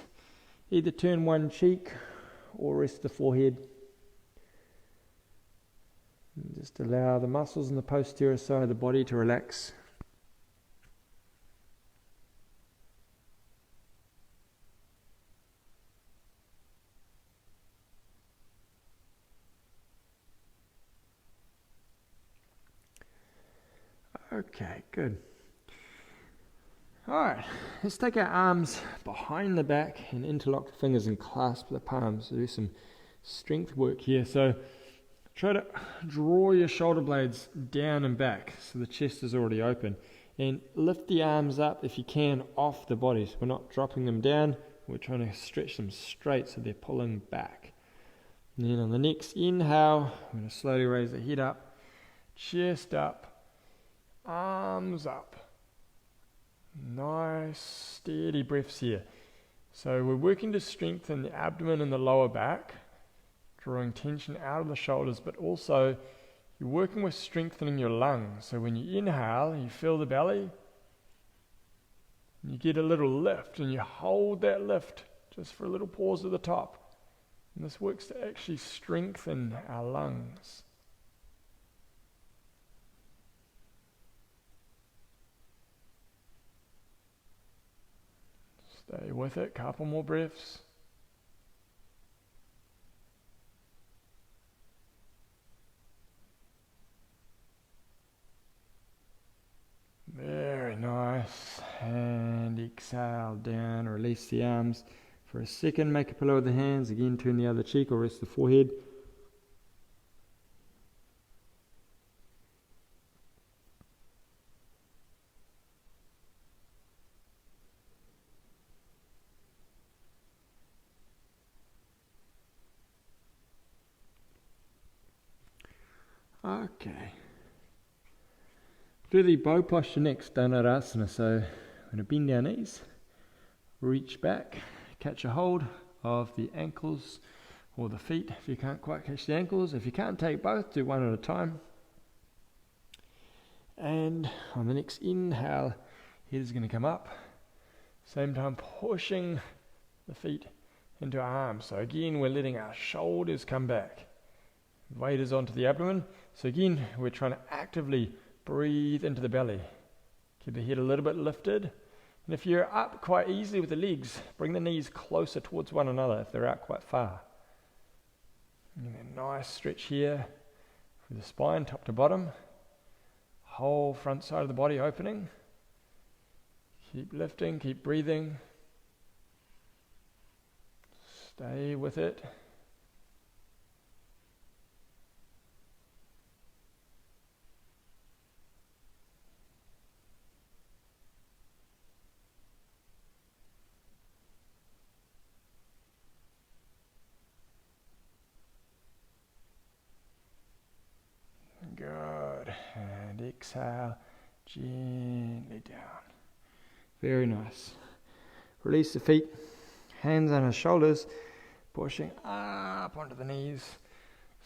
either turn one cheek or rest the forehead. And just allow the muscles in the posterior side of the body to relax. Okay, good. Alright, let's take our arms behind the back and interlock the fingers and clasp the palms. So do some strength work here. So try to draw your shoulder blades down and back so the chest is already open. And lift the arms up if you can off the body. So we're not dropping them down, we're trying to stretch them straight so they're pulling back. And then on the next inhale, I'm going to slowly raise the head up, chest up, arms up. Nice steady breaths here. So we're working to strengthen the abdomen and the lower back, drawing tension out of the shoulders, but also you're working with strengthening your lungs. So when you inhale, you feel the belly, you get a little lift and you hold that lift just for a little pause at the top. And this works to actually strengthen our lungs. Stay with it, couple more breaths. Very nice. And exhale down, release the arms. For a second, make a pillow with the hands. Again, turn the other cheek or rest the forehead. Okay. Do the bow posture next, Dhanurasana. So I'm going to bend our knees, reach back, catch a hold of the ankles or the feet if you can't quite catch the ankles. If you can't take both, do one at a time. And on the next inhale, head is going to come up. Same time pushing the feet into our arms. So again, we're letting our shoulders come back. Weight is onto the abdomen. So again, we're trying to actively breathe into the belly. Keep the head a little bit lifted. And if you're up quite easily with the legs, bring the knees closer towards one another if they're out quite far. And a nice stretch here through the spine, top to bottom. Whole front side of the body opening. Keep lifting, keep breathing. Stay with it. Good. And exhale gently down. Very nice. Release the feet, hands on the shoulders, pushing up onto the knees.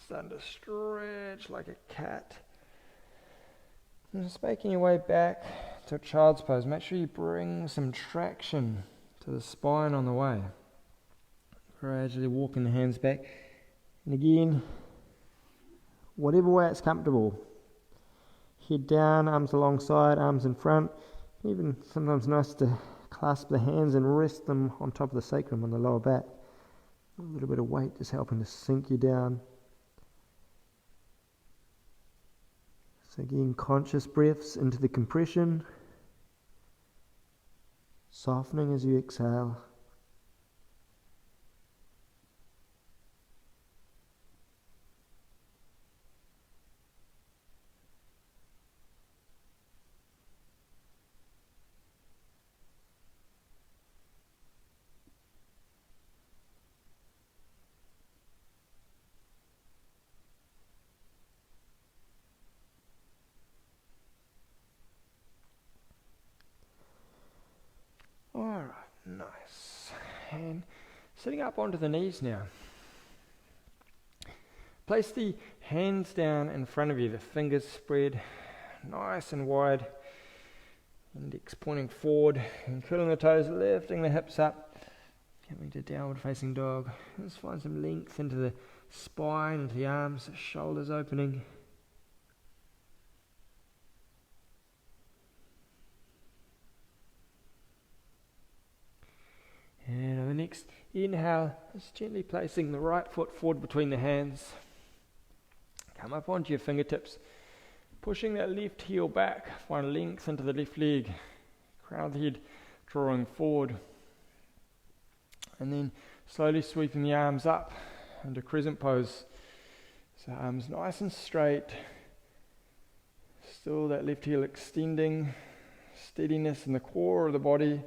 Starting to stretch like a cat. And just making your way back to a child's pose. Make sure you bring some traction to the spine on the way. Gradually walking the hands back. And again, whatever way it's comfortable. Head down, arms alongside, arms in front. Even sometimes nice to clasp the hands and rest them on top of the sacrum on the lower back. A little bit of weight just helping to sink you down. So again, conscious breaths into the compression. Softening as you exhale. Alright, nice. And sitting up onto the knees now. Place the hands down in front of you, the fingers spread nice and wide. Index pointing forward and curling the toes, lifting the hips up. Coming to downward facing dog. Just find some length into the spine, into the arms, shoulders opening. And on the next inhale, just gently placing the right foot forward between the hands. Come up onto your fingertips, pushing that left heel back, find length into the left leg. Crown of the head drawing forward. And then slowly sweeping the arms up into crescent pose. So arms nice and straight. Still that left heel extending. Steadiness in the core of the body.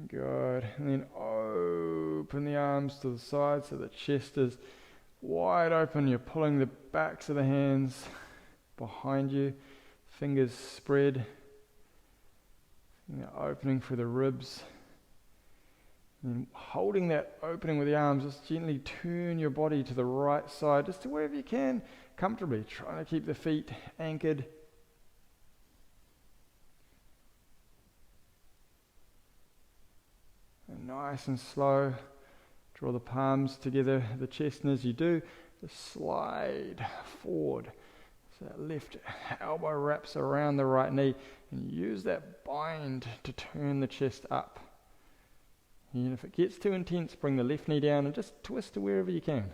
Good. And then open the arms to the side so the chest is wide open. You're pulling the backs of the hands behind you. Fingers spread. Opening for the ribs. And holding that opening with the arms, just gently turn your body to the right side, just to wherever you can, comfortably. Trying to keep the feet anchored. And nice and slow, draw the palms together, the chest, and as you do, just slide forward. So that left elbow wraps around the right knee, and use that bind to turn the chest up. And if it gets too intense, bring the left knee down and just twist to wherever you can.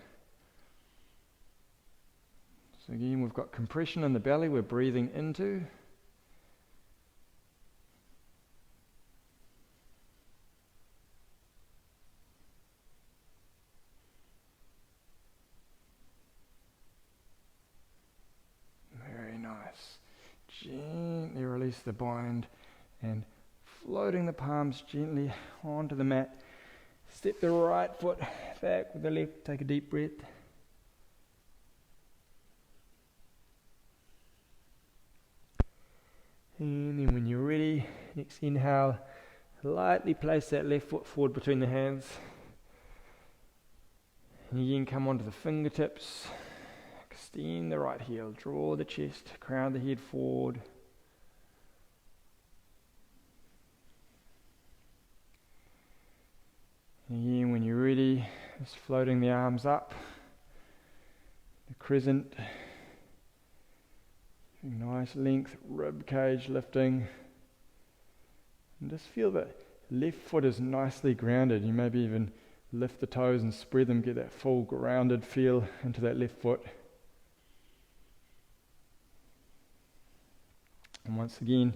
So again, we've got compression in the belly we're breathing into. Gently release the bind and floating the palms gently onto the mat. Step the right foot back with the left. Take a deep breath. And then when you're ready, next inhale, lightly place that left foot forward between the hands. And again, come onto the fingertips. Extend the right heel. Draw the chest, crown the head forward. And again, when you're ready, just floating the arms up, the crescent, nice length, rib cage lifting, and just feel that left foot is nicely grounded. You maybe even lift the toes and spread them, get that full grounded feel into that left foot. And once again,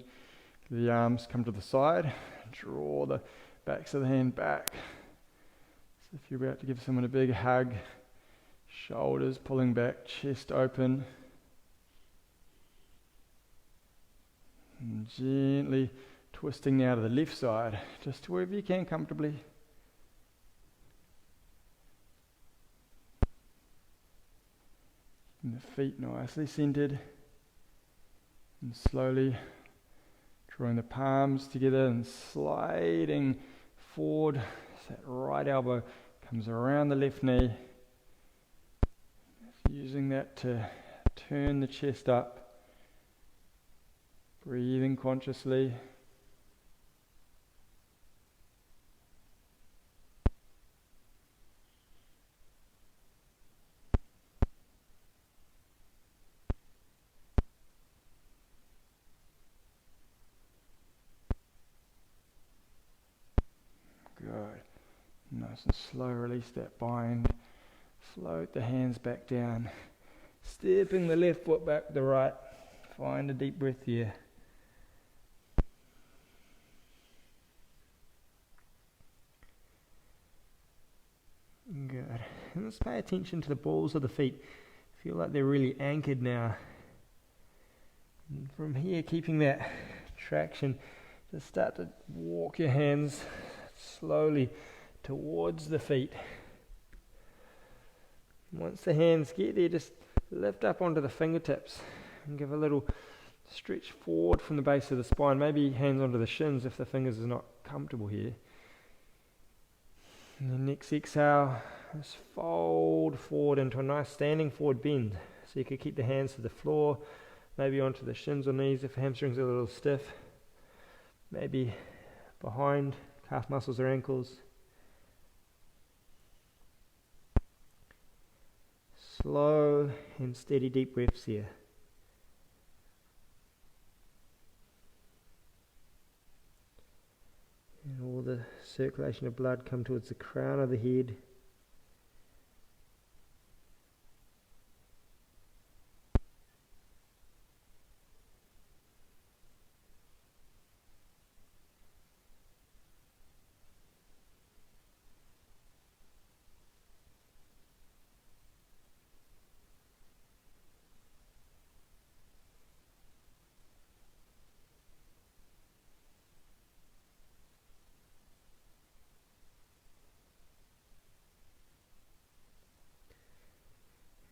the arms come to the side, draw the backs of the hand back. So if you're about to give someone a big hug, shoulders pulling back, chest open. And gently twisting now to the left side, just to wherever you can comfortably. And the feet nicely centered. And slowly drawing the palms together and sliding forward. So that right elbow comes around the left knee. Using that to turn the chest up. Breathing consciously. Good. Nice and slow, release that bind. Float the hands back down. Stepping the left foot back to the right. Find a deep breath here. Good. And let's pay attention to the balls of the feet. Feel like they're really anchored now. And from here, keeping that traction, just start to walk your hands slowly towards the feet. Once the hands get there, just lift up onto the fingertips and give a little stretch forward from the base of the spine. Maybe hands onto the shins if the fingers are not comfortable here. And then next exhale, just fold forward into a nice standing forward bend. So you could keep the hands to the floor, maybe onto the shins or knees if the hamstrings are a little stiff. Maybe behind calf muscles or ankles. Slow and steady deep breaths here. And all the circulation of blood come towards the crown of the head.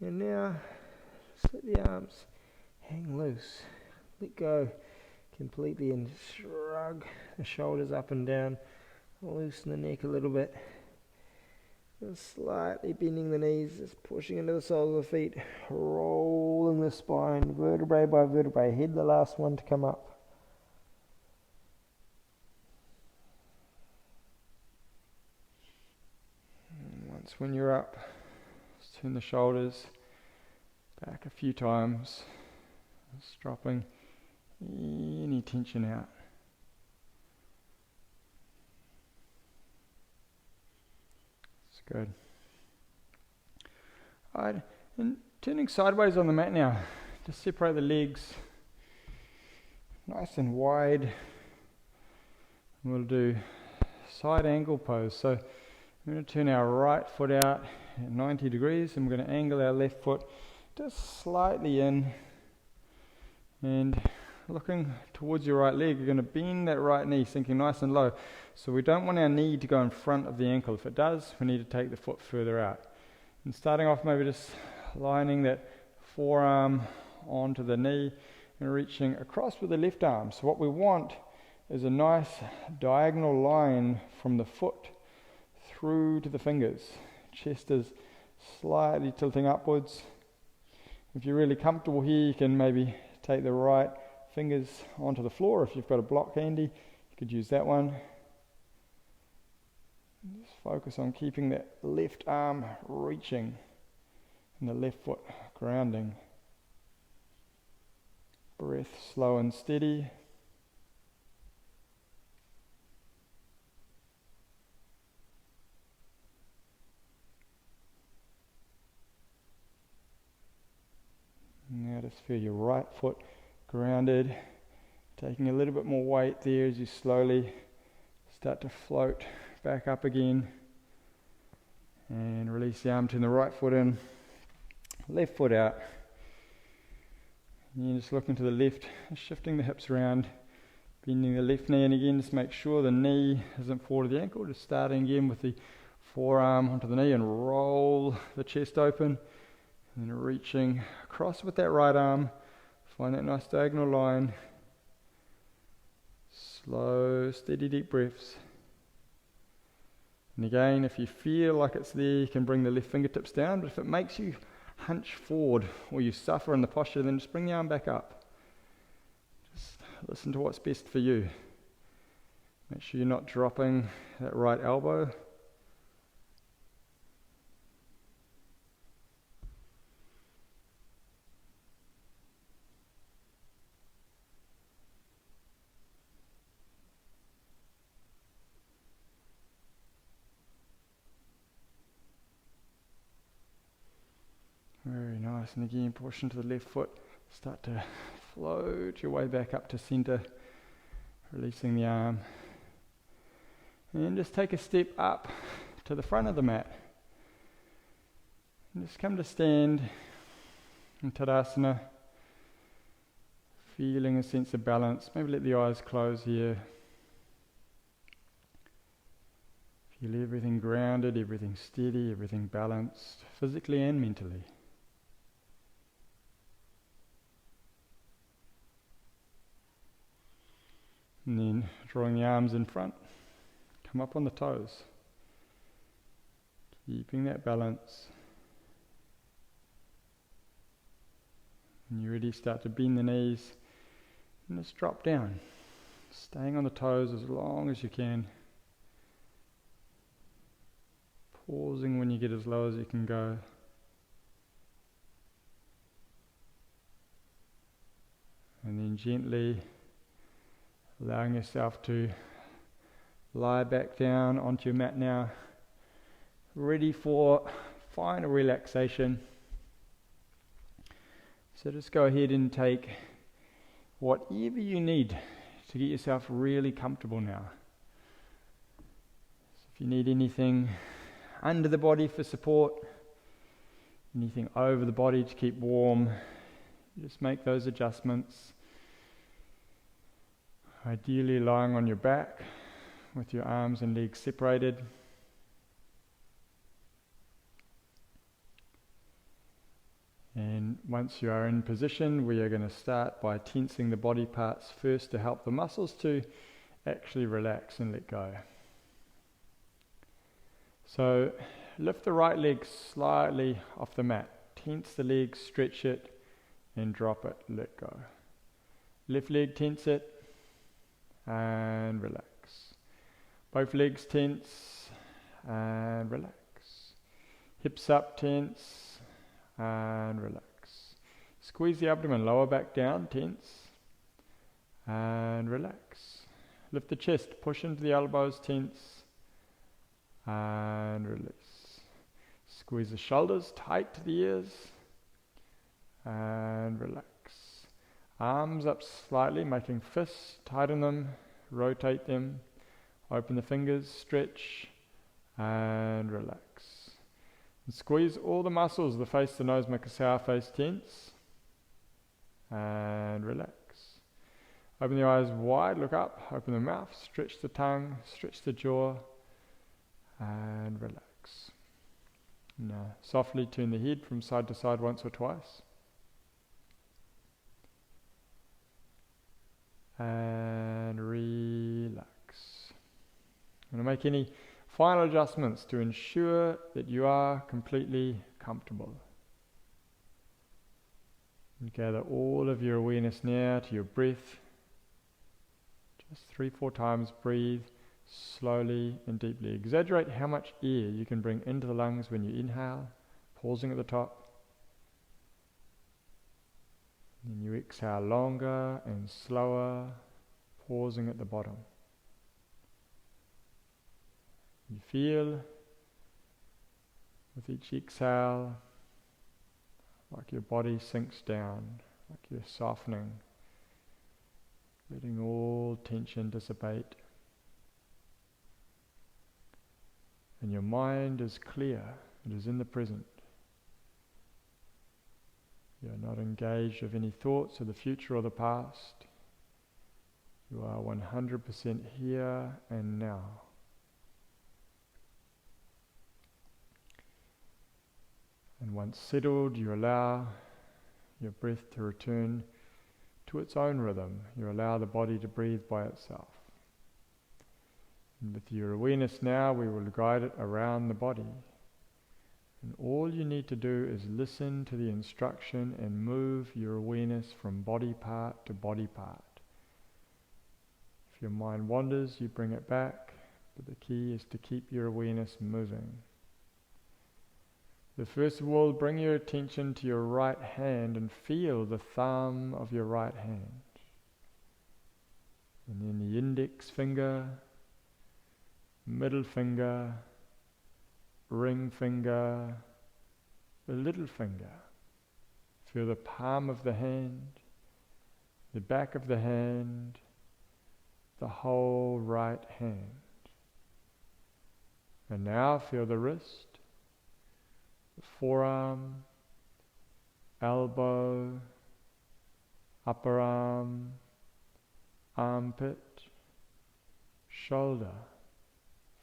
And now, just let the arms hang loose. Let go completely and shrug the shoulders up and down. Loosen the neck a little bit. And slightly bending the knees, just pushing into the soles of the feet. Rolling the spine, vertebrae by vertebrae. Head the last one to come up. And once when you're up, turn the shoulders back a few times, just dropping any tension out. That's good. Alright, and turning sideways on the mat now. Just separate the legs nice and wide. We'll do side angle pose. So we're going to turn our right foot out at 90 degrees and we're going to angle our left foot just slightly in and looking towards your right leg, you're going to bend that right knee, sinking nice and low. So we don't want our knee to go in front of the ankle. If it does, we need to take the foot further out. And starting off, maybe just lining that forearm onto the knee and reaching across with the left arm. So what we want is a nice diagonal line from the foot through to the fingers. Chest is slightly tilting upwards. If you're really comfortable here, you can maybe take the right fingers onto the floor. If you've got a block handy, you could use that one. Just focus on keeping that left arm reaching and the left foot grounding. Breath slow and steady. Now just feel your right foot grounded, taking a little bit more weight there as you slowly start to float back up again. And release the arm, turn the right foot in, left foot out. And you're just looking to the left, shifting the hips around, bending the left knee, and again just make sure the knee doesn't fall to the ankle. Just starting again with the forearm onto the knee and roll the chest open. And then reaching across with that right arm, find that nice diagonal line. Slow, steady, deep breaths. And again, if you feel like it's there, you can bring the left fingertips down, but if it makes you hunch forward or you suffer in the posture, then just bring the arm back up. Just listen to what's best for you. Make sure you're not dropping that right elbow. Very nice, and again push into the left foot, start to float your way back up to centre, releasing the arm, and just take a step up to the front of the mat, and just come to stand in Tadasana, feeling a sense of balance. Maybe let the eyes close here. Feel everything grounded, everything steady, everything balanced, physically and mentally. And then drawing the arms in front, come up on the toes, keeping that balance. When you're ready, start to bend the knees and just drop down, staying on the toes as long as you can. Pausing when you get as low as you can go. And then gently allowing yourself to lie back down onto your mat now, ready for final relaxation. So just go ahead and take whatever you need to get yourself really comfortable now. So if you need anything under the body for support, anything over the body to keep warm, just make those adjustments. Ideally lying on your back with your arms and legs separated. And once you are in position, we are going to start by tensing the body parts first to help the muscles to actually relax and let go. So lift the right leg slightly off the mat. Tense the leg, stretch it, and drop it, let go. Left leg, tense it, and relax. Both legs tense and relax. Hips up, tense and relax. Squeeze the abdomen, lower back down, tense and relax. Lift the chest, push into the elbows, tense and release. Squeeze the shoulders tight to the ears and relax. Arms up slightly, making fists, tighten them, rotate them, open the fingers, stretch and relax. And squeeze all the muscles of the face, the nose, make a sour face tense and relax. Open the eyes wide, look up, open the mouth, stretch the tongue, stretch the jaw, and relax. Now, softly turn the head from side to side once or twice. And relax. I'm going to make any final adjustments to ensure that you are completely comfortable. And gather all of your awareness now to your breath. Just 3-4 times breathe slowly and deeply. Exaggerate how much air you can bring into the lungs when you inhale, pausing at the top. Then you exhale longer and slower, pausing at the bottom. You feel with each exhale like your body sinks down, like you're softening, letting all tension dissipate. And your mind is clear, it is in the present. You are not engaged with any thoughts of the future or the past. You are 100% here and now. And once settled, you allow your breath to return to its own rhythm. You allow the body to breathe by itself. And with your awareness now, we will guide it around the body. And all you need to do is listen to the instruction and move your awareness from body part to body part. If your mind wanders, you bring it back, but the key is to keep your awareness moving. So first of all, bring your attention to your right hand and feel the thumb of your right hand. And then the index finger, middle finger, ring finger, the little finger. Feel the palm of the hand, the back of the hand, the whole right hand. And now feel the wrist, the forearm, elbow, upper arm, armpit, shoulder.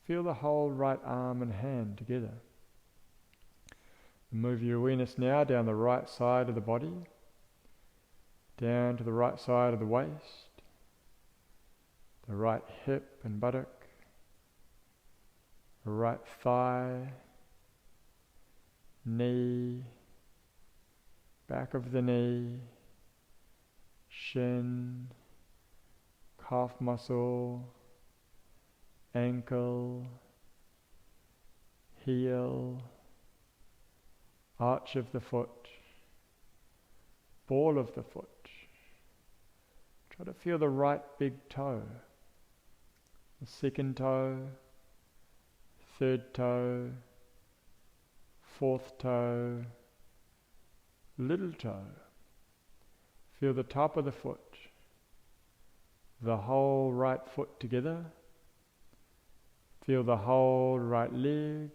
Feel the whole right arm and hand together. And move your awareness now down the right side of the body, down to the right side of the waist, the right hip and buttock, the right thigh, knee, back of the knee, shin, calf muscle, ankle, heel, arch of the foot, ball of the foot. Try to feel the right big toe, the second toe, third toe, fourth toe, little toe. Feel the top of the foot, the whole right foot together. Feel the whole right leg.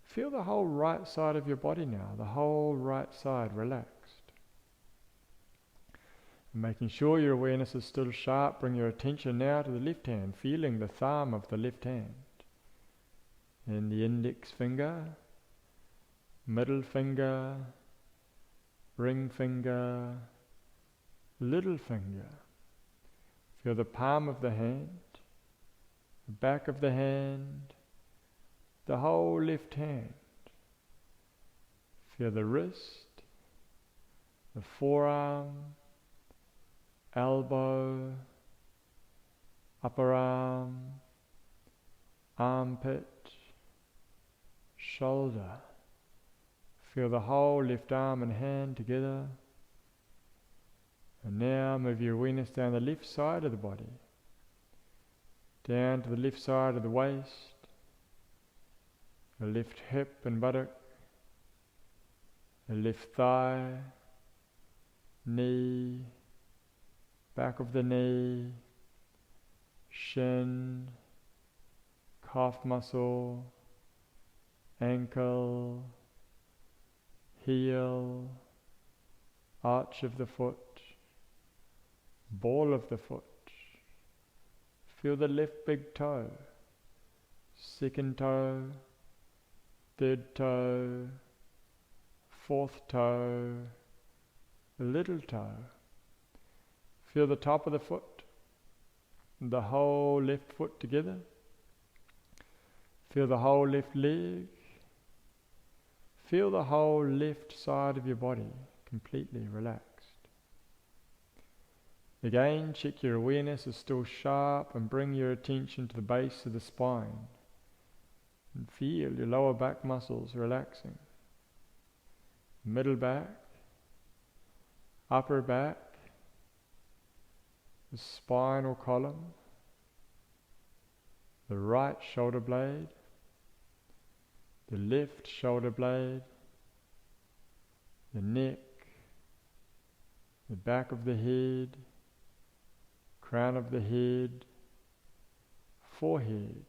Feel the whole right side of your body now, the whole right side relaxed. And making sure your awareness is still sharp, bring your attention now to the left hand, feeling the thumb of the left hand. And the index finger, middle finger, ring finger, little finger. Feel the palm of the hand, the back of the hand, the whole left hand. Feel the wrist, the forearm, elbow, upper arm, armpit, shoulder. Feel the whole left arm and hand together. And now move your awareness down the left side of the body, down to the left side of the waist, the left hip and buttock, the left thigh, knee, back of the knee, shin, calf muscle, ankle, heel, arch of the foot, ball of the foot. Feel the left big toe, second toe, third toe, fourth toe, little toe. Feel the top of the foot, the whole left foot together. Feel the whole left leg. Feel the whole left side of your body completely relaxed. Again, check your awareness is still sharp and bring your attention to the base of the spine. And feel your lower back muscles relaxing. Middle back, upper back, the spinal column, the right shoulder blade, the left shoulder blade, the neck, the back of the head, crown of the head, forehead.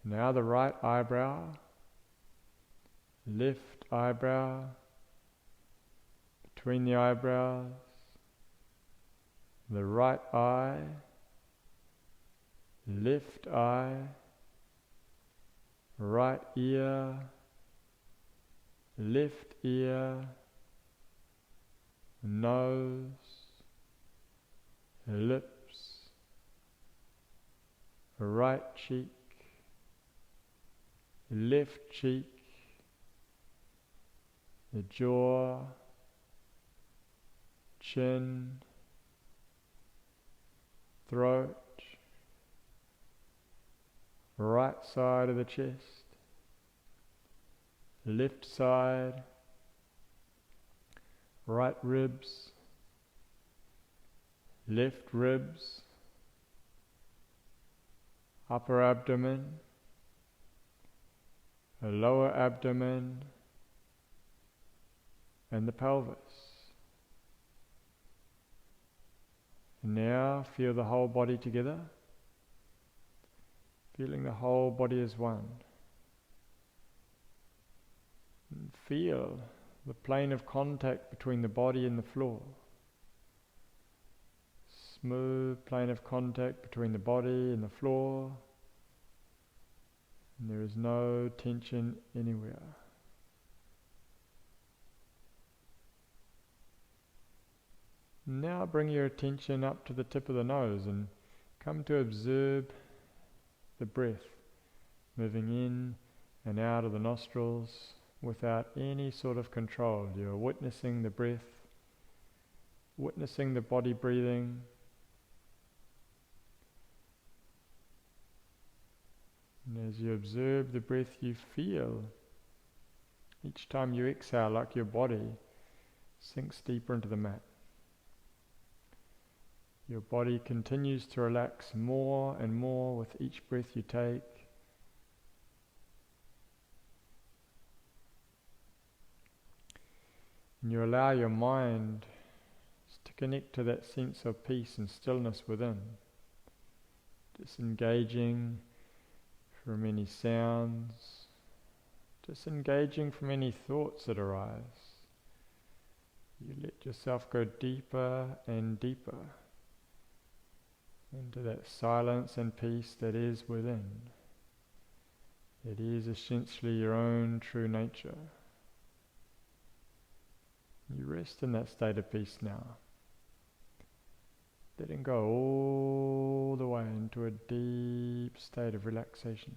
Now the right eyebrow, left eyebrow, between the eyebrows, the right eye, left eye, right ear, left ear, nose, lips, right cheek, left cheek, the jaw, chin, throat, right side of the chest, left side, right ribs, left ribs, upper abdomen, the lower abdomen, and the pelvis. And now feel the whole body together, feeling the whole body as one. And feel the plane of contact between the body and the floor. Smooth plane of contact between the body and the floor. And there is no tension anywhere. Now bring your attention up to the tip of the nose and come to observe the breath moving in and out of the nostrils without any sort of control. You are witnessing the breath, witnessing the body breathing. And as you observe the breath, you feel each time you exhale like your body sinks deeper into the mat. Your body continues to relax more and more with each breath you take. And you allow your mind to connect to that sense of peace and stillness within, disengaging from any sounds, disengaging from any thoughts that arise. You let yourself go deeper and deeper into that silence and peace that is within. It is essentially your own true nature. You rest in that state of peace now, letting go all the way into a deep state of relaxation.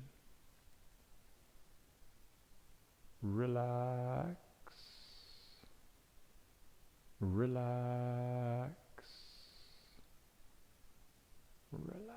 Relax, relax, relax.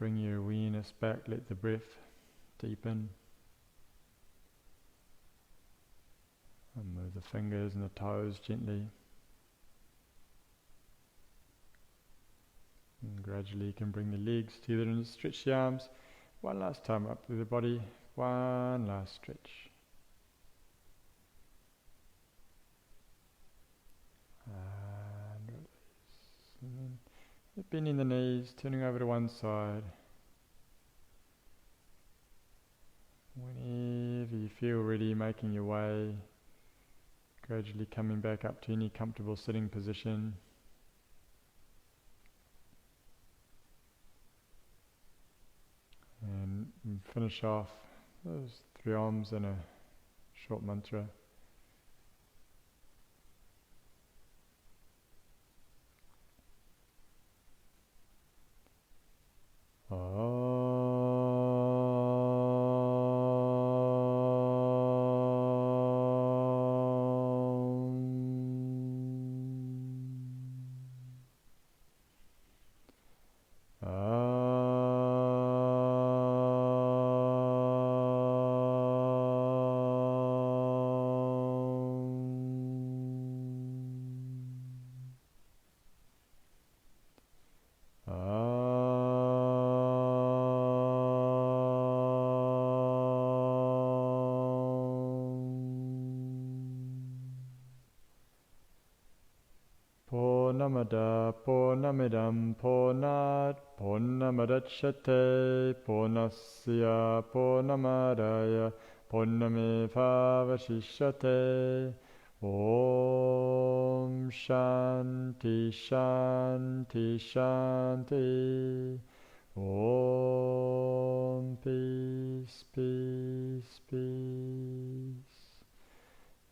bring your awareness back, let the breath deepen. And move the fingers and the toes gently. And gradually you can bring the legs together and stretch the arms. One last time up through the body. One last stretch. And release. And then bending the knees, turning over to one side. Whenever you feel ready, making your way. Gradually coming back up to any comfortable sitting position. And finish off those 3 Oms and a short mantra. Purnamada Purnamidam Purnat Purnamadachyate Purnasya Purnamadaya Purnamevavashishyate. Om Shanti Shanti Shanti. Om Peace Peace Peace.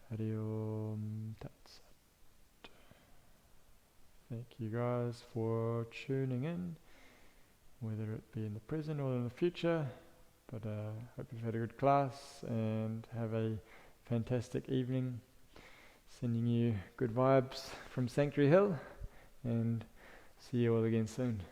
Hari Om Tat Sat. Thank you guys for tuning in, whether it be in the present or in the future. But hope you've had a good class and have a fantastic evening. Sending you good vibes from Sanctuary Hill, and see you all again soon.